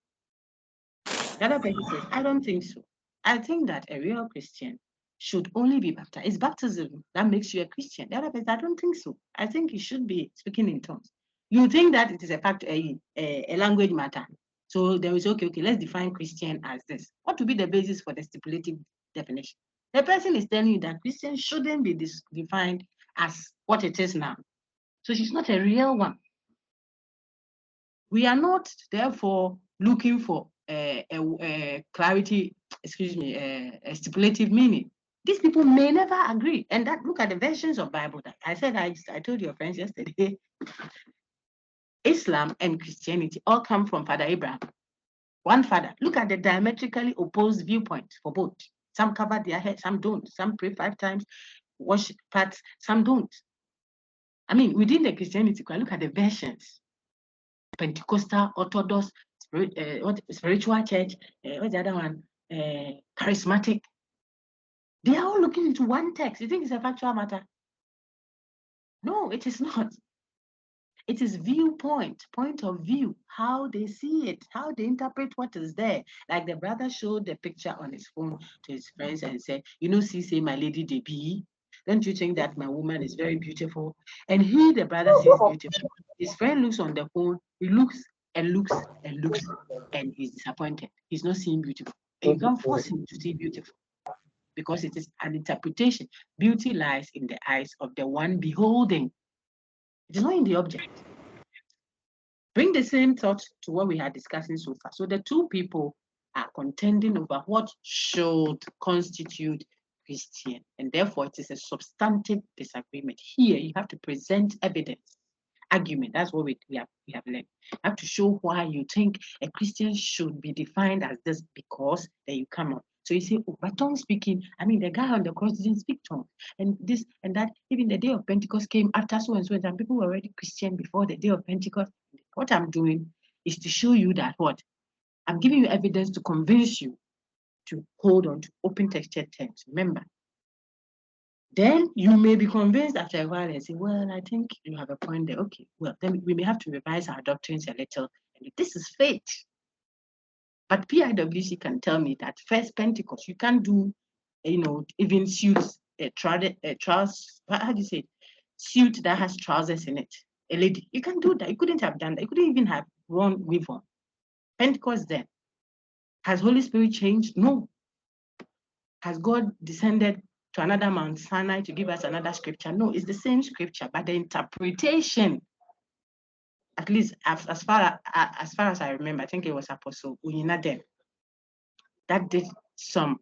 The other person says, I don't think so. I think that a real Christian should only be baptized. It's baptism that makes you a Christian. The other person, I don't think so. I think you should be speaking in tongues. You think that it is a language matter. So there is, okay, let's define Christian as this. What would be the basis for the stipulative definition? The person is telling you that Christian shouldn't be defined as what it is now. So she's not a real one. We are not, therefore, looking for a clarity, a stipulative meaning. These people may never agree. And that, look at the versions of Bible that I said, I told your friends yesterday, Islam and Christianity all come from Father Abraham. One father. Look at the diametrically opposed viewpoints for both. Some cover their head, some don't. Some pray 5 times, wash parts, some don't. I mean, within the Christianity, look at the versions. Pentecostal, Orthodox, spiritual church, what's the other one? Charismatic. They are all looking into one text. You think it's a factual matter? No, it is not. It is viewpoint, point of view, how they see it, how they interpret what is there. Like the brother showed the picture on his phone to his friends and said, you know, see, say, my lady, they be. Don't you think that my woman is very beautiful? And the brother says beautiful. His friend looks on the phone, he looks and looks and looks, and he's disappointed. He's not seeing beautiful. And you can't force him to see beautiful because it is an interpretation. Beauty lies in the eyes of the one beholding. It is not in the object. Bring the same thought to what we are discussing so far. So the two people are contending over what should constitute Christian, and therefore it is a substantive disagreement. Here you have to present evidence, argument. That's what we have learned. You have to show why you think a Christian should be defined as this, because then you come up. So you say, oh, but tongue speaking, I mean, the guy on the cross didn't speak tongues, and this and that. Even the day of Pentecost came after so and so, and people were already Christian before the day of Pentecost. What I'm doing is to show you that what I'm giving you evidence to convince you to hold on to open textured terms. Remember, then you may be convinced after a while and say, well, I think you have a point there. Okay, well, then we may have to revise our doctrines a little. And this is faith. But PIWC can tell me that first Pentecost, you can't do, even suits, trousers, how do you say it? Suit that has trousers in it. A lady, you can't do that. You couldn't have done that. You couldn't even have worn weave on. Pentecost then. Has Holy Spirit changed? No. Has God descended to another Mount Sinai to give us another scripture? No, it's the same scripture, but the interpretation, at least as far as I remember, I think it was Apostle Uyina then, that did some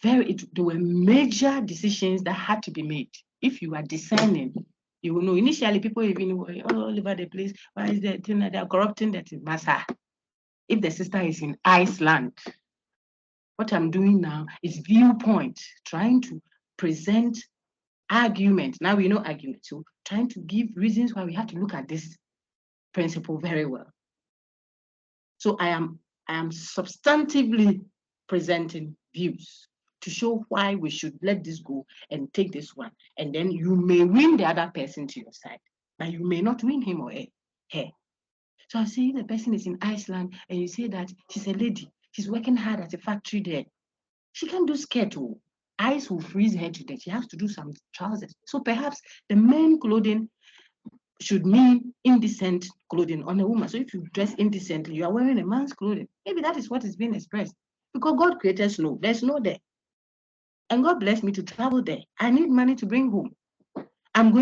there were major decisions that had to be made. If you are discerning, you will know. Initially, people even were all over the place. Why is that thing that they are corrupting that Massa? If the sister is in Iceland, what I'm doing now is viewpoint, trying to present argument. Now we know argument, so trying to give reasons why we have to look at this principle very well. So I am substantively presenting views to show why we should let this go and take this one. And then you may win the other person to your side, but you may not win him or her. So I say the person is in Iceland and you say that she's a lady, she's working hard at a factory there. She can't do skirt too. Ice will freeze her to death. She has to do some trousers. So perhaps the men clothing should mean indecent clothing on a woman. So if you dress indecently, you are wearing a man's clothing. Maybe that is what is being expressed. Because God created snow. There's snow there. And God blessed me to travel there. I need money to bring home. I'm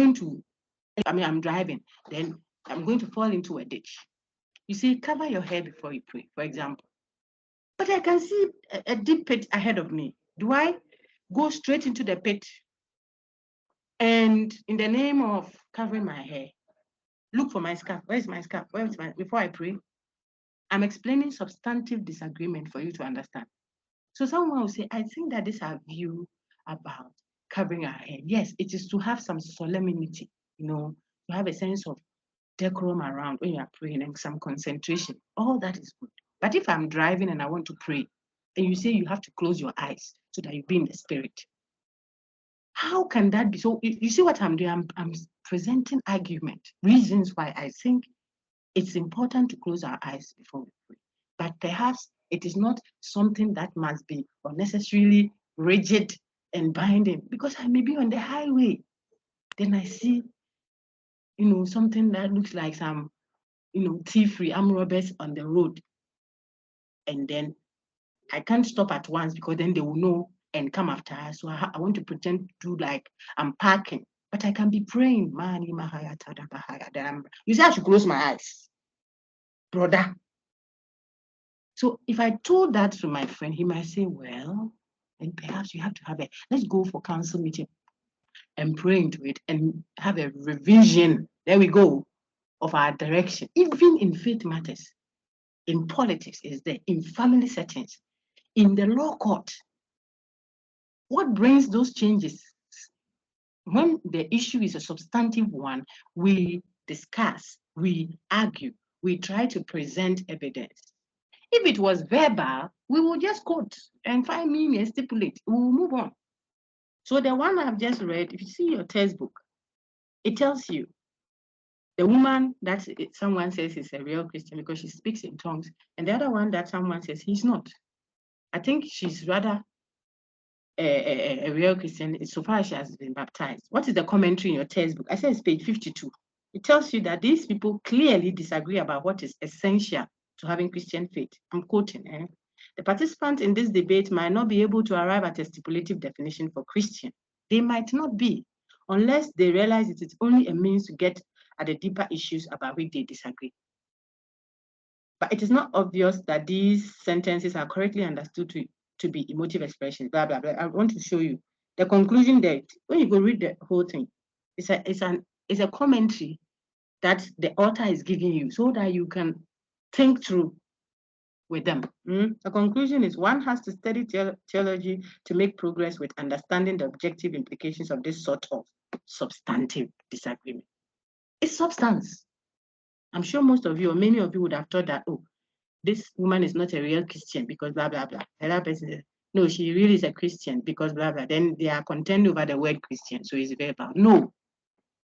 driving. Then I'm going to fall into a ditch. You see, cover your hair before you pray, for example. But I can see a deep pit ahead of me. Do I go straight into the pit and in the name of covering my hair, look for my scarf? Where's my scarf? Before I pray? I'm explaining substantive disagreement for you to understand. So someone will say, I think that this is our view about covering our hair. Yes, it is to have some solemnity, to have a sense of decorum around when you are praying and some concentration. All that is good. But if I'm driving and I want to pray, and you say you have to close your eyes so that you be in the spirit, how can that be? So you see what I'm doing? I'm presenting argument, reasons why I think it's important to close our eyes before we pray. But perhaps it is not something that must be unnecessarily rigid and binding, because I may be on the highway. Then I see, something that looks like some, thief-free armed robbers on the road. And then I can't stop at once because then they will know and come after us. So I want to pretend to do like I'm parking, but I can be praying. You say I should close my eyes, brother. So if I told that to my friend, he might say, well, and perhaps you have to have let's go for council meeting and pray into it and have a revision. There we go, of our direction, even in faith matters, in politics is there, in family settings, in the law court. What brings those changes? When the issue is a substantive one, we discuss, we argue, we try to present evidence. If it was verbal, we will just quote and find meaning and stipulate. We will move on. So the one I've just read, if you see your textbook, it tells you the woman that someone says is a real Christian because she speaks in tongues, and the other one that someone says he's not. I think she's rather a real Christian so far as she has been baptized. What is the commentary in your textbook? I said it's page 52. It tells you that these people clearly disagree about what is essential to having Christian faith. I'm quoting. The participants in this debate might not be able to arrive at a stipulative definition for Christian. They might not be, unless they realize it is only a means to get at the deeper issues about which they disagree. But it is not obvious that these sentences are correctly understood to be emotive expressions, blah, blah, blah. I want to show you the conclusion there. When you go read the whole thing, it's a commentary that the author is giving you so that you can think through with them. The conclusion is one has to study theology to make progress with understanding the objective implications of this sort of substantive disagreement. It's substance. I'm sure most of you or many of you would have thought that, oh, this woman is not a real Christian because blah, blah, blah. Another person says, no, she really is a Christian because blah, blah. Then they are contending over the word Christian, so it's verbal. No,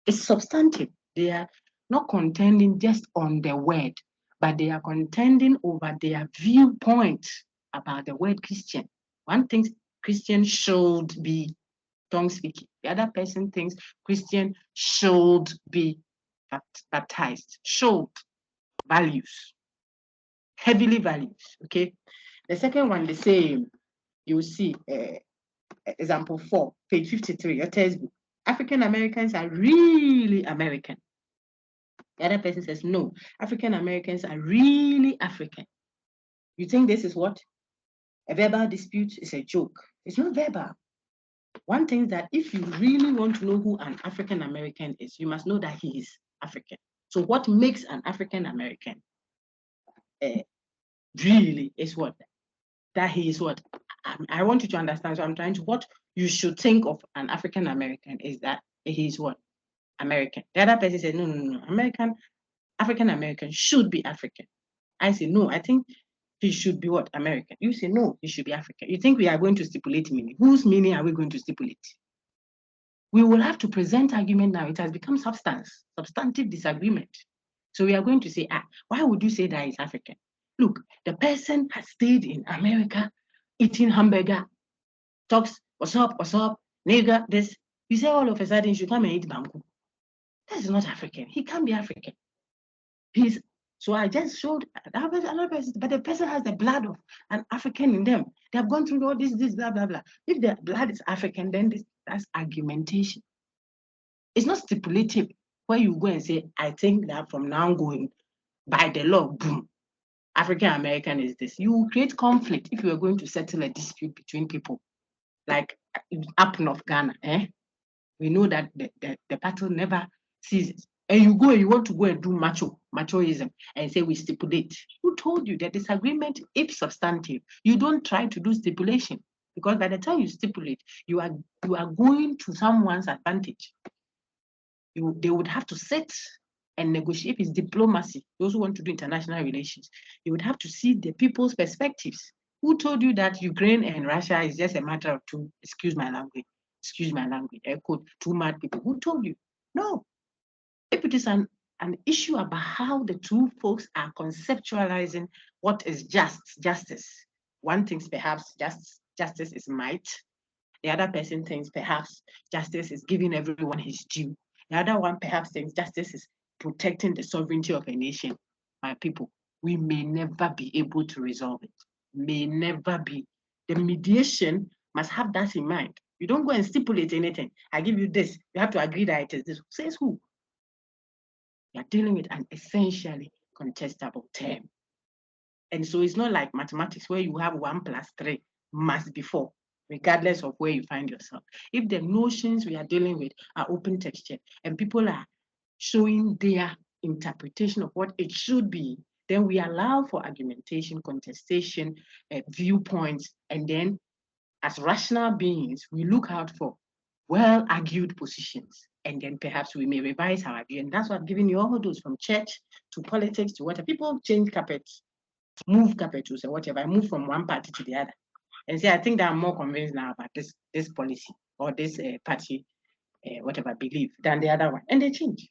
it's substantive. They are not contending just on the word, but they are contending over their viewpoint about the word Christian. One thinks Christian should be tongue speaking. The other person thinks Christian should be baptized. Should, values, heavily values, okay? The second one, the same, you will see, example 4, page 53, your textbook. African Americans are really American. The other person says, no, African Americans are really African. You think this is what? A verbal dispute is a joke. It's not verbal. One thing that if you really want to know who an African American is, you must know that he is African. So what makes an African American really is what? That he is what? I want you to understand. So I'm trying to, what you should think of an African American is that he is what? American. The other person said, no. African American should be African. I say, no, I think he should be what? American. You say, no, he should be African. You think we are going to stipulate meaning? Whose meaning are we going to stipulate? We will have to present argument now. It has become substantive disagreement. So we are going to say, why would you say that he's African? Look, the person has stayed in America eating hamburger, talks, what's up, nigga, this. You say all of a sudden you should come and eat bamboo. That is not African. He can't be African. So I just showed another person, but the person has the blood of an African in them. They have gone through all this, blah, blah, blah. If the blood is African, then that's argumentation. It's not stipulative where you go and say, I think that from now going, by the law, boom, African American is this. You will create conflict if you are going to settle a dispute between people. Like up north Ghana, we know that the battle never ceases. And you want to go and do machoism and say we stipulate. Who told you that disagreement is substantive? You don't try to do stipulation, because by the time you stipulate, you are going to someone's advantage. They would have to sit and negotiate. It's diplomacy. Those who want to do international relations, you would have to see the people's perspectives. Who told you that Ukraine and Russia is just a matter of two, excuse my language, two mad people? Who told you? No. If it is an issue about how the two folks are conceptualizing what is justice, one thinks perhaps justice is might. The other person thinks perhaps justice is giving everyone his due. The other one perhaps thinks justice is protecting the sovereignty of a nation. My people, we may never be able to resolve it. May never be. The mediation must have that in mind. You don't go and stipulate anything. I give you this. You have to agree that it is this. Says who? You're dealing with an essentially contestable term. And so it's not like mathematics where you have 1 + 3 must be 4, regardless of where you find yourself. If the notions we are dealing with are open texture and people are showing their interpretation of what it should be, then we allow for argumentation, contestation, viewpoints, and then as rational beings, we look out for well-argued positions, and then perhaps we may revise our view. And that's what I'm giving you all those, from church to politics to whatever. People change carpets, move carpets or whatever. I move from one party to the other and say, I think that I'm more convinced now about this policy or this party, whatever belief, than the other one. And they change.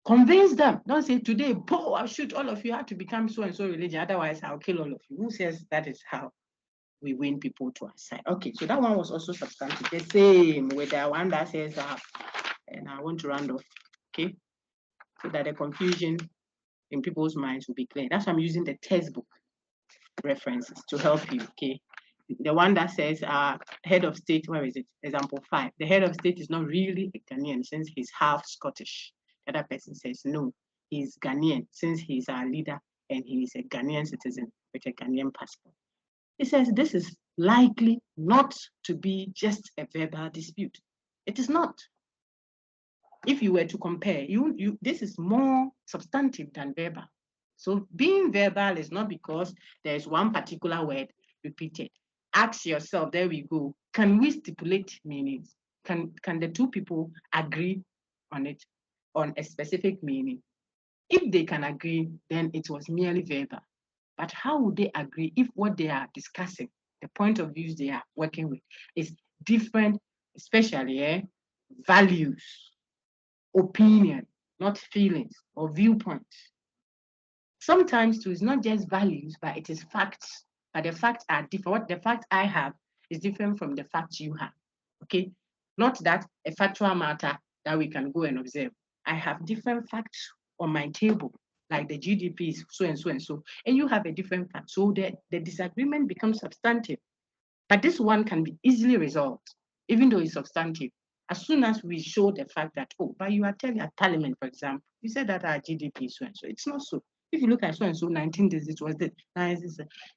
Convince them. Don't say today, I'll shoot all of you, have to become so-and-so religion, otherwise I'll kill all of you. Who says that is how we win people to our side? Okay, so that one was also substantive. The same with the one that says, and I want to round off, okay? So that the confusion in people's minds will be clear. That's why I'm using the textbook. references to help you, okay? The one that says head of state, where is it? Example 5. The head of state is not really a Ghanaian since he's half Scottish. The other person says, no, he's Ghanaian since he's our leader and he's a Ghanaian citizen with a Ghanaian passport. He says this is likely not to be just a verbal dispute. It is not. If you were to compare, this is more substantive than verbal. So being verbal is not because there's one particular word repeated. Ask yourself, there we go, can we stipulate meanings? Can the two people agree on it, on a specific meaning? If they can agree, then it was merely verbal. But how would they agree if what they are discussing, the point of views they are working with, is different, especially values, opinion, not feelings or viewpoints? Sometimes too, it's not just values, but it is facts. But the facts are different. What the fact I have is different from the facts you have. Okay? Not that a factual matter that we can go and observe. I have different facts on my table, like the GDP is so and so and so, and you have a different fact. So the disagreement becomes substantive. But this one can be easily resolved, even though it's substantive. As soon as we show the fact that, oh, but you are telling at Parliament, for example, you said that our GDP is so and so. It's not so. If you look at so and so, 19 days, it was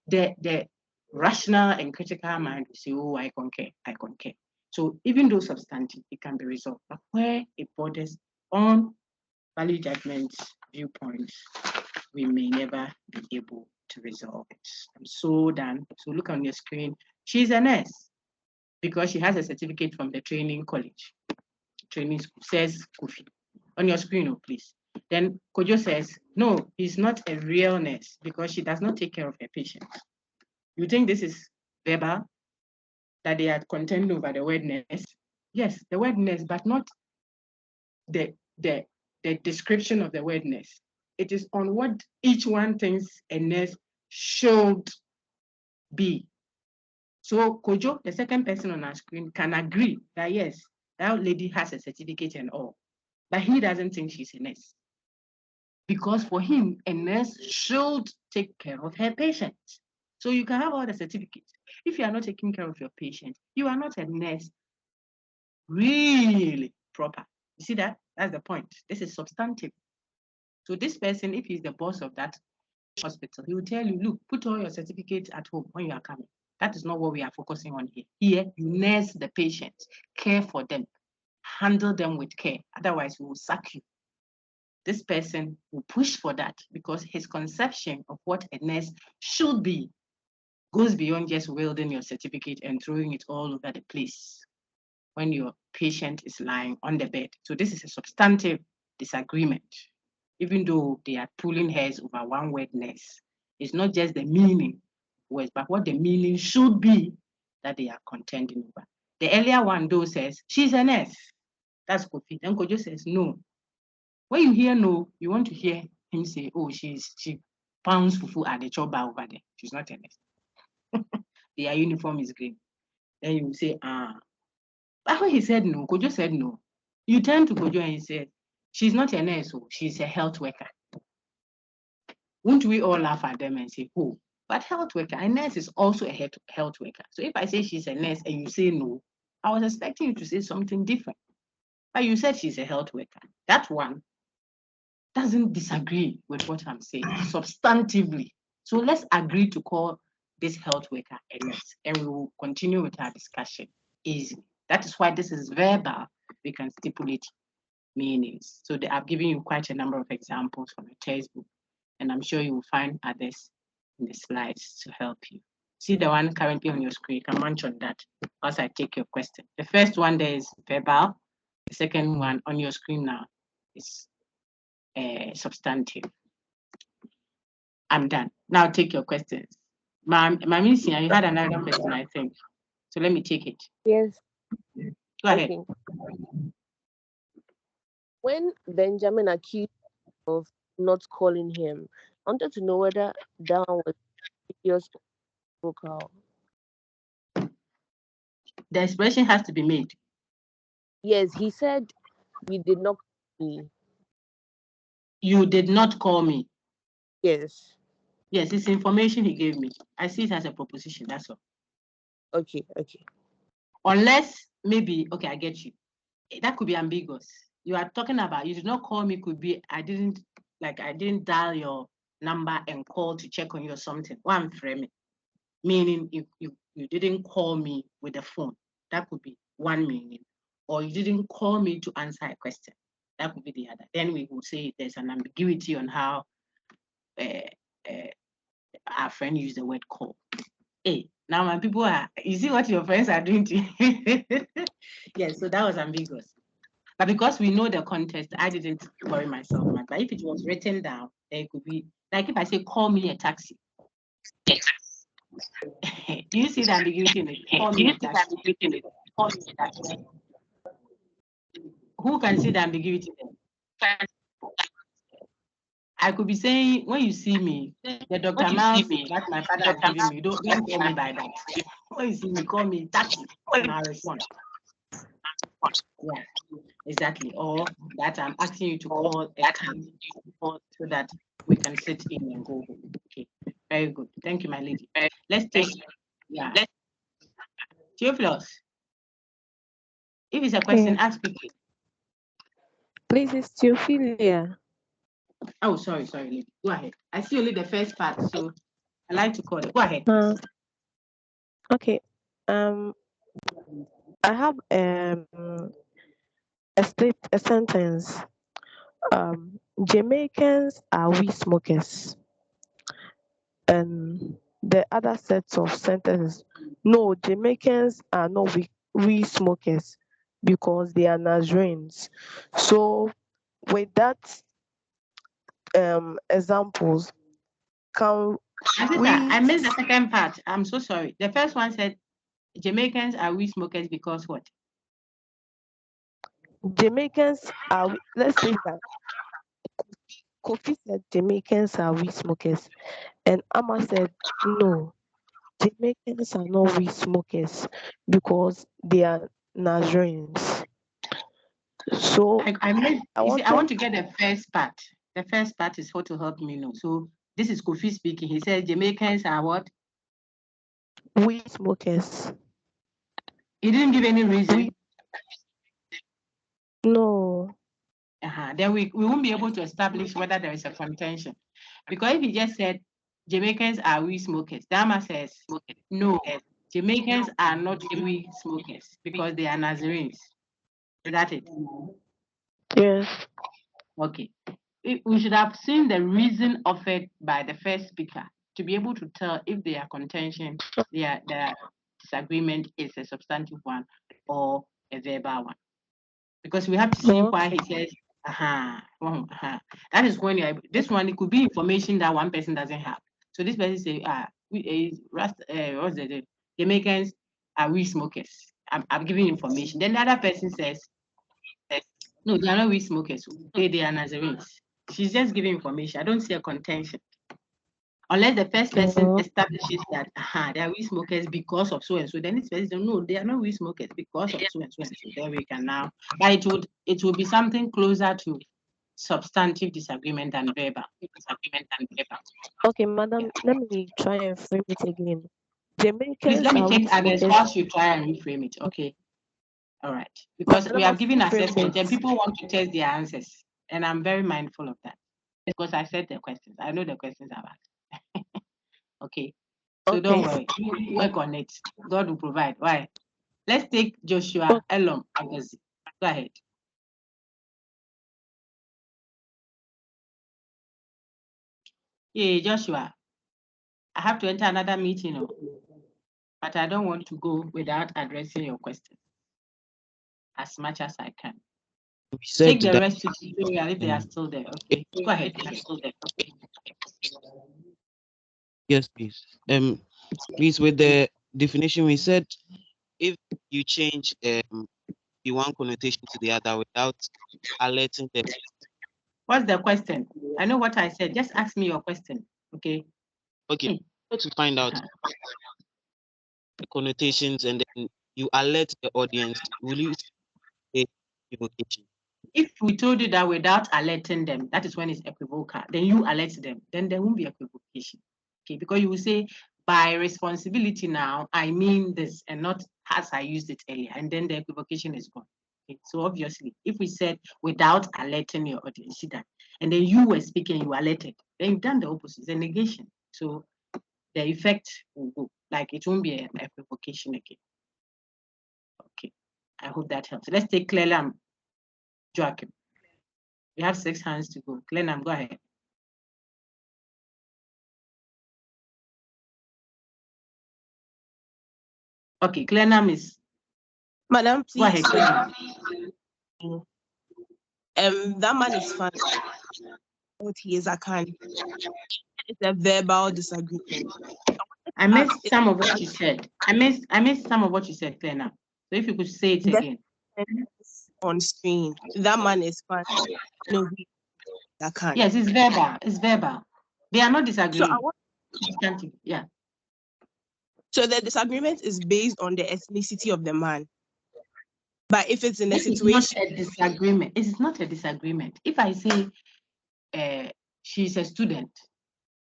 the rational and critical mind will say, oh, I concur, I concur. So even though substantive, it can be resolved. But where it borders on value judgments, viewpoints, we may never be able to resolve it. I'm so done. So look on your screen. She's a nurse because she has a certificate from the training college. Training school says Kofi. On your screen, oh, please. Then Kojo says, no, he's not a real nurse because she does not take care of her patients. You think this is verbal? That they are contending over the word nurse? Yes, the word nurse, but not the description of the word nurse. It is on what each one thinks a nurse should be. So Kojo, the second person on our screen, can agree that yes, that lady has a certificate and all, but he doesn't think she's a nurse. Because for him, a nurse should take care of her patients. So you can have all the certificates. If you are not taking care of your patient, you are not a nurse really proper. You see that? That's the point. This is substantive. So this person, if he's the boss of that hospital, he will tell you, look, put all your certificates at home when you are coming. That is not what we are focusing on here. Here, you nurse the patients, care for them, handle them with care. Otherwise, we will sack you. This person will push for that because his conception of what a nurse should be goes beyond just wielding your certificate and throwing it all over the place when your patient is lying on the bed. So this is a substantive disagreement. Even though they are pulling hairs over one word nurse, it's not just the meaning words, but what the meaning should be that they are contending over. The earlier one though says, she's a nurse. That's Kofi. Then Kojo says, no. When you hear no, you want to hear him say, oh, she pounds fufu at the choba over there. She's not a nurse. Their uniform is green. Then you say, But when he said no, Kojo said no. You turn to Kojo and he said, she's not a nurse, she's a health worker. Won't we all laugh at them and say, oh, but health worker, a nurse is also a health worker. So if I say she's a nurse and you say no, I was expecting you to say something different. But you said she's a health worker. That one doesn't disagree with what I'm saying substantively. So let's agree to call this health worker a nurse and we will continue with our discussion easily. That is why this is verbal. We can stipulate meanings. So I've given you quite a number of examples from the textbook, and I'm sure you will find others in the slides to help you. See the one currently on your screen, you can munch on that as I take your question. The first one there is verbal. The second one on your screen now is substantive. I'm done. Now take your questions. Ma'am, you had another question, I think. So let me take it. Yes. Go ahead. Okay. When Benjamin accused of not calling him, I wanted to know whether that one was serious or vocal. The expression has to be made. Yes, he said you did not call me. You did not call me. Yes. Yes, it's information he gave me. I see it as a proposition, that's all. Okay. Unless maybe, okay, I get you. That could be ambiguous. You are talking about, you did not call me, could be, I didn't dial your number and call to check on you or something. Well, I'm framing. Meaning you didn't call me with the phone. That could be one meaning. Or you didn't call me to answer a question. That could be the other. Then we would say there's an ambiguity on how our friend used the word call. Hey, now my people are, you see what your friends are doing to you? Yes, so that was ambiguous. But because we know the context, I didn't worry myself much. But if it was written down, it could be, like if I say, call me a taxi. Do you see the ambiguity in it? Call me a taxi. Who can see the ambiguity there? I could be saying, when you see me, the Dr. Mouse that my father has given me, don't call me by that. When you see me, call me taxi, and I'll respond. Yeah, exactly. Or that I'm asking you to call a cab so that we can sit in and go home. Okay, very good. Thank you, my lady. Let's take, yeah. Theophilus, if it's a question, ask quickly. Please, it's Theophilia. Oh, sorry, lady. Go ahead. I see only the first part, so I like to call it. Go ahead. Okay. I have a sentence. Jamaicans are we smokers. And the other sets of sentences. No, Jamaicans are not we smokers because they are Nazarenes. So with that examples, can we I missed the second part. I'm so sorry. The first one said Jamaicans are we smokers because what? Jamaicans are let's say that Kofi said Jamaicans are we smokers and Amma said no, Jamaicans are not we smokers because they are Nazarenes. So I want to get the first part. The first part is what will help me know. So this is Kofi speaking. He said Jamaicans are what? We smokers. He didn't give any reason. No. Then we won't be able to establish whether there is a contention. Because if he just said Jamaicans are we smokers, Dama says no, Jamaicans are not we smokers because they are Nazarenes. Is that it? Yes. Okay. We should have seen the reason offered by the first speaker to be able to tell if their contention, their disagreement is a substantive one or a verbal one. Because we have to see why he says, That is when this one, it could be information that one person doesn't have. So this person say, what's the Jamaicans are we smokers? I'm giving information. Then the other person says, no, they are not we smokers. They are Nazarenes. She's just giving information. I don't see a contention. Unless the first person establishes that they are we smokers because of so and so, then this person no, they are not we smokers because of so and so and so. Then we can now, but it would be something closer to substantive disagreement than verbal. Okay, madam, let me try and frame it again. Please Jamaicans let me are check we others smokers. whilst you try and reframe it. Okay. All right. Because Madam, we have I've given framed assessment it. and people want to test their answers. And I'm very mindful of that. Because I said the questions. I know the questions I've asked. Okay. So don't worry. Work on it. God will provide. Why? Let's take Joshua Elom Agazi. Go ahead. Hey, Joshua. I have to enter another meeting, but I don't want to go without addressing your questions as much as I can. Take the rest to tutorial if they are still there. Okay, go ahead. Yes, please. Please, with the definition, we said if you change the one connotation to the other without alerting them. What's the question? I know what I said. Just ask me your question. Okay. Okay. To find out the connotations and then you alert the audience, will you say equivocation? If we told you that without alerting them, that is when it's equivocal, then you alert them, then there won't be equivocation. Okay, because you will say, by responsibility now, I mean this, and not as I used it earlier, and then the equivocation is gone. Okay, so obviously, if we said without alerting your audience, see that, and then you were speaking, you alerted, then you've done the opposite, it's a negation. So the effect will go, like it won't be a equivocation again. Okay, I hope that helps. Let's take Clelam, Joachim. We have 6 hands to go. Clelam, go ahead. Okay, Clenam is. Madam, please. Go ahead. That man is fine. What he is, I can. It's a verbal disagreement. I missed some of what you said. I missed some of what you said, Clenam. So if you could say it again. On screen, that man is fine. No, I can't. Yes, it's verbal. It's verbal. They are not disagreeing. So yeah. So the disagreement is based on the ethnicity of the man. But if it's in a situation, it's not a disagreement. It's not a disagreement. If I say she's a student,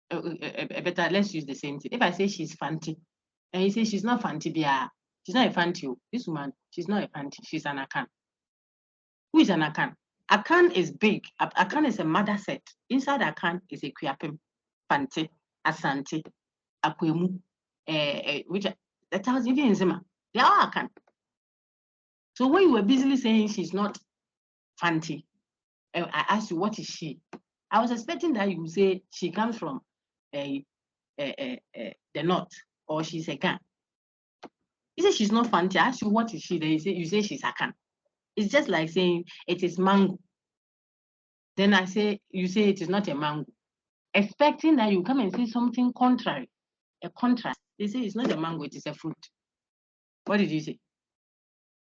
better let's use the same thing. If I say she's fancy, and you say she's not fancy, she's not a fancy. This woman, she's not a fancy. She's an akan. Who is an akan? Akan is big. Akan is a mother set. Inside akan is a kuyapim, fancy, asante, akwemu, which that tells even in Zima. They are akan. So when you were busily saying she's not fancy, I asked you, what is she? I was expecting that you would say she comes from the north, or she's a Kan. You say she's not fancy. I asked you, what is she? Then you say she's a Kan. It's just like saying it is mango. Then you say it is not a mango. Expecting that you come and say something contrary, a contrast. They say it's not a mango, it is a fruit. What did you say?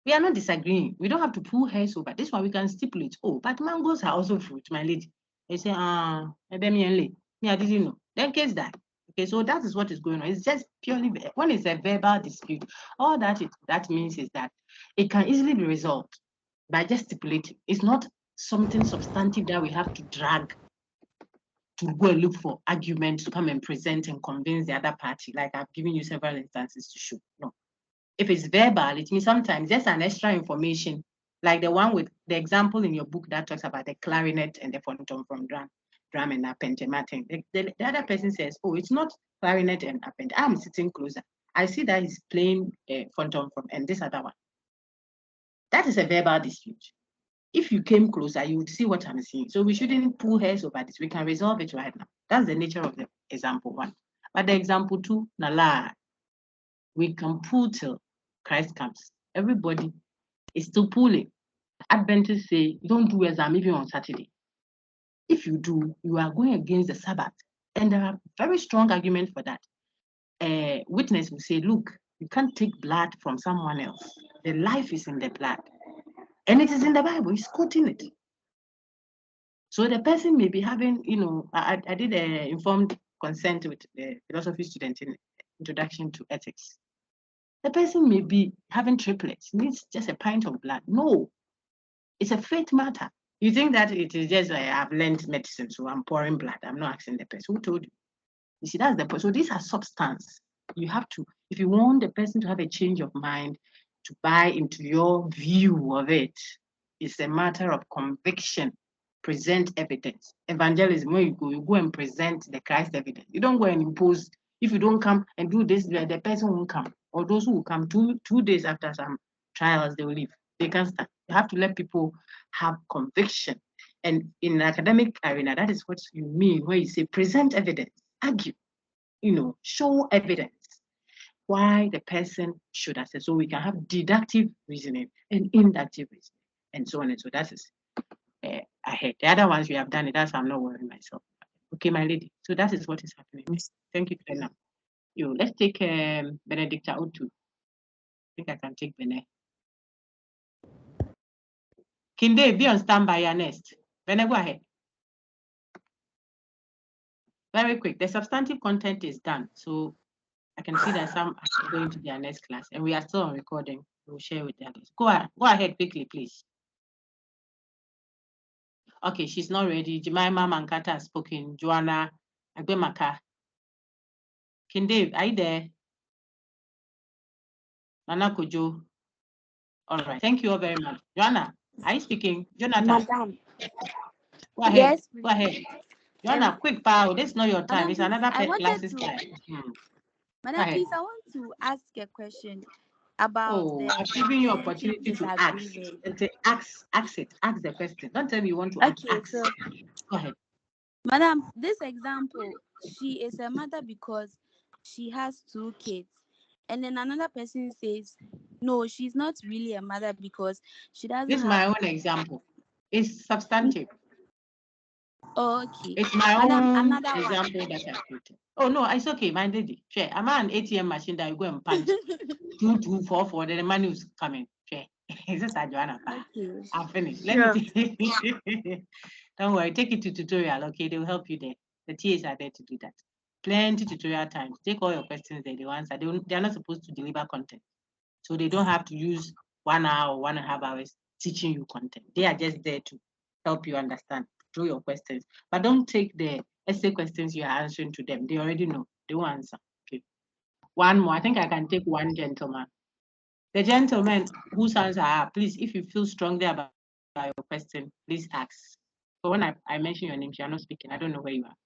We are not disagreeing. We don't have to pull hairs over. This one we can stipulate. Oh, but mangoes are also fruit, my lady. They say, me, I didn't know. Then case that. Okay, so that is what is going on. It's just purely, when it's a verbal dispute, all that means is that it can easily be resolved by just stipulating. It's not something substantive that we have to drag to go and look for arguments to come and present and convince the other party. Like I've given you several instances to show. No. If it's verbal, it means sometimes just an extra information, like the one with the example in your book that talks about the clarinet and the phantom from drum and appendematin. The other person says, oh, it's not clarinet and append. I'm sitting closer. I see that he's playing phantom from and this other one. That is a verbal dispute. If you came closer, you would see what I'm seeing. So we shouldn't pull hairs over this. We can resolve it right now. That's the nature of the example 1. But the example 2, nala, we can pull till Christ comes. Everybody is still pulling. Adventists say, don't do exam even on Saturday. If you do, you are going against the Sabbath. And there are very strong arguments for that. A witness will say, look, you can't take blood from someone else. The life is in the blood. And it is in the Bible, he's quoting it. So the person may be having, I did an informed consent with the philosophy student in Introduction to Ethics. The person may be having triplets, needs just a pint of blood. No, it's a faith matter. You think that it is just like I've learned medicine, so I'm pouring blood. I'm not asking the person. Who told you? You see, that's the point. So these are substance. You have to, if you want the person to have a change of mind, to buy into your view of it, it's a matter of conviction. Present evidence. Evangelism, when you go and present the Christ evidence. You don't go and impose. If you don't come and do this, the person won't come. Or those who will come two days after some trials, they will leave. They can't start. You have to let people have conviction. And in an academic arena, that is what you mean when you say present evidence, argue, show evidence why the person should assess. So we can have deductive reasoning and inductive reasoning, and so on and so. That is ahead. The other ones we have done it. That's why I'm not worrying myself. Okay, my lady. So that is what is happening. Thank you, Kena. Let's take Benedicta Otu. I think I can take Bene. Kinde, be on standby. You're next. Bene, go ahead. Very quick. The substantive content is done. So I can see that some are going to their next class, and we are still on recording. We'll share with the others. Go ahead quickly, please. Okay, she's not ready. Jemima Mankata has spoken. Joanna Agbemaka. King Dave, are you there? Nana Kojo. All right. Thank you all very much. Joanna, are you speaking? Jonathan. Madam. Go ahead. Yes, Go ahead. Joanna, quick power. This is not your time. Madam, It's please, another I wanted class's to, time. Go Madam, ahead. please, I want to ask a question about Oh, the I've given you parenting opportunity to ask. disagreement. Ask it. Ask the question. Don't tell me you want to ask. Okay, Ask. so, Go ahead. Madam, this example, she is a mother because she has 2 kids. And then another person says, no, she's not really a mother because she doesn't This is have. my own example. It's substantive. Okay. It's my Madam, own another one. example that I've written. Oh no, it's okay, my lady. Sure. I'm an ATM machine that you go and punch 2244, then the money is coming. Sure. Is this a Joanna? Okay. I'm finished. Sure. Let me take Don't worry, take it to tutorial, okay? They will help you there. The TAs are there to do that. Plenty tutorial times. Take all your questions there, they will answer. They are not supposed to deliver content. So they don't have to use 1 hour or 1.5 hours teaching you content. They are just there to help you understand through your questions. But don't take the essay questions you are answering to them. They already know. They will answer. Okay. One more. I think I can take one gentleman. The gentleman whose hands are up, please, if you feel strongly about your question, please ask. But when I mention your name, you are not speaking. I don't know where you are.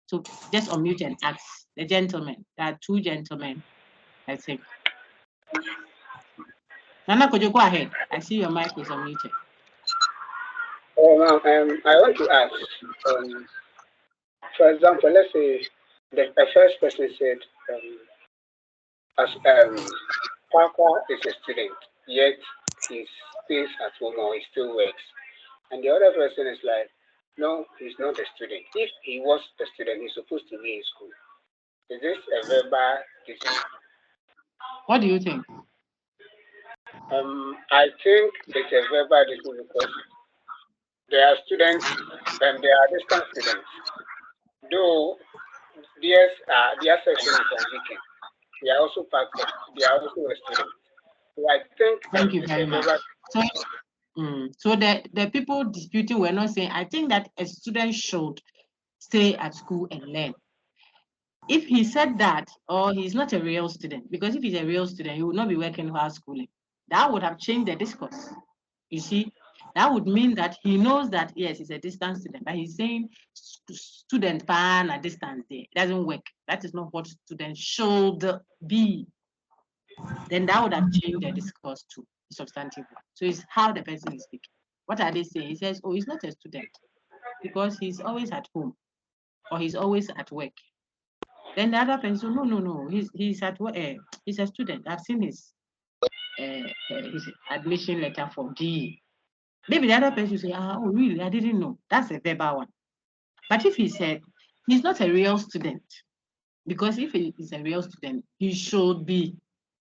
So just unmute and ask the gentleman. There are 2 gentlemen, I think. Nana, could you go ahead? I see your mic is unmuted. Oh, now, I want to ask, for example, let's say the first person said, as Parker is a student, yet he stays at home or he still works. And the other person is like, no, he's not a student. If he was a student, he's supposed to be in school. Is this a verbal dispute? What do you think? I think it's a verbal dispute because they are students and they are distant students. Though their session is on weekend, they are also they are also a student. So I think Thank you it's very a much. verbal. So the people disputing were not saying, I think that a student should stay at school and learn. If he said that, or he's not a real student, because if he's a real student, he would not be working while schooling. That would have changed the discourse. You see, that would mean that he knows that, yes, he's a distance student, but he's saying student pan a distance there. It doesn't work. That is not what students should be. Then that would have changed the discourse to the substantive one. So it's how the person is speaking. What are they saying? He says, oh, he's not a student because he's always at home or he's always at work. Then the other person, no, he's at work. He's a student. I've seen his admission letter for GE. Maybe the other person will say, oh, really? I didn't know. That's a verbal one. But if he said he's not a real student, because if he is a real student, he should be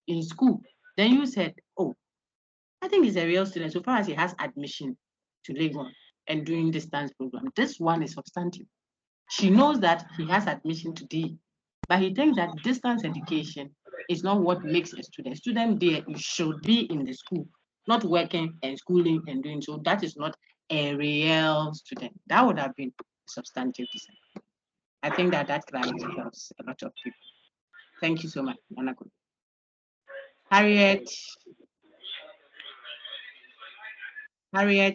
in school. Then you said, oh, I think he's a real student so far as he has admission to Legon and doing distance program. This one is substantive. She knows that he has admission to D, but he thinks that distance education is not what makes a student. Student there, you should be in the school, not working and schooling and doing so. That is not a real student. That would have been substantive design. I think that clarity helps a lot of people. Thank you so much, Manako. Harriet,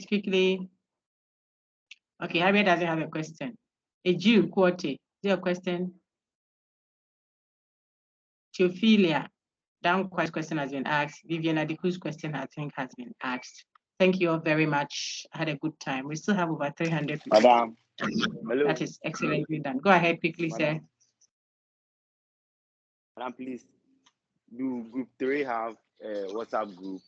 quickly. Okay, Harriet doesn't have a question. A Jew, Quote, is there a question? Theophilia, Danqua's question has been asked. Vivian Adiku's question, I think, has been asked. Thank you all very much. I had a good time. We still have over 300 people. Madam, hello. That is excellently done. Go ahead quickly, Madam. sir. Madam, please. Do group 3 have a WhatsApp group?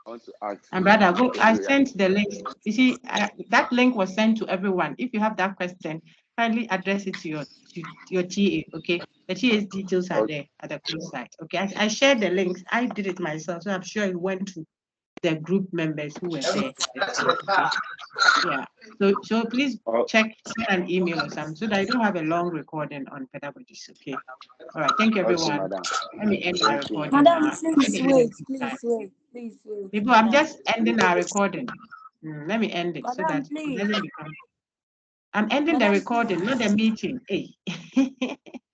I want to ask. And brother, go. I sent the link. You see, that link was sent to everyone. If you have that question, kindly address it to your TA. Okay, the TA's details are there at the group site. Okay, I shared the links. I did it myself, so I'm sure it went to the group members who were there. Okay. Yeah. So please check, send an email or something so that I don't have a long recording on pedagogies. Okay. All right. Thank you, everyone. Let me end my recording. Madam, please wait. People, I'm just ending our recording. Let me end it so that it doesn't become. I'm ending the recording, not the meeting. Hey.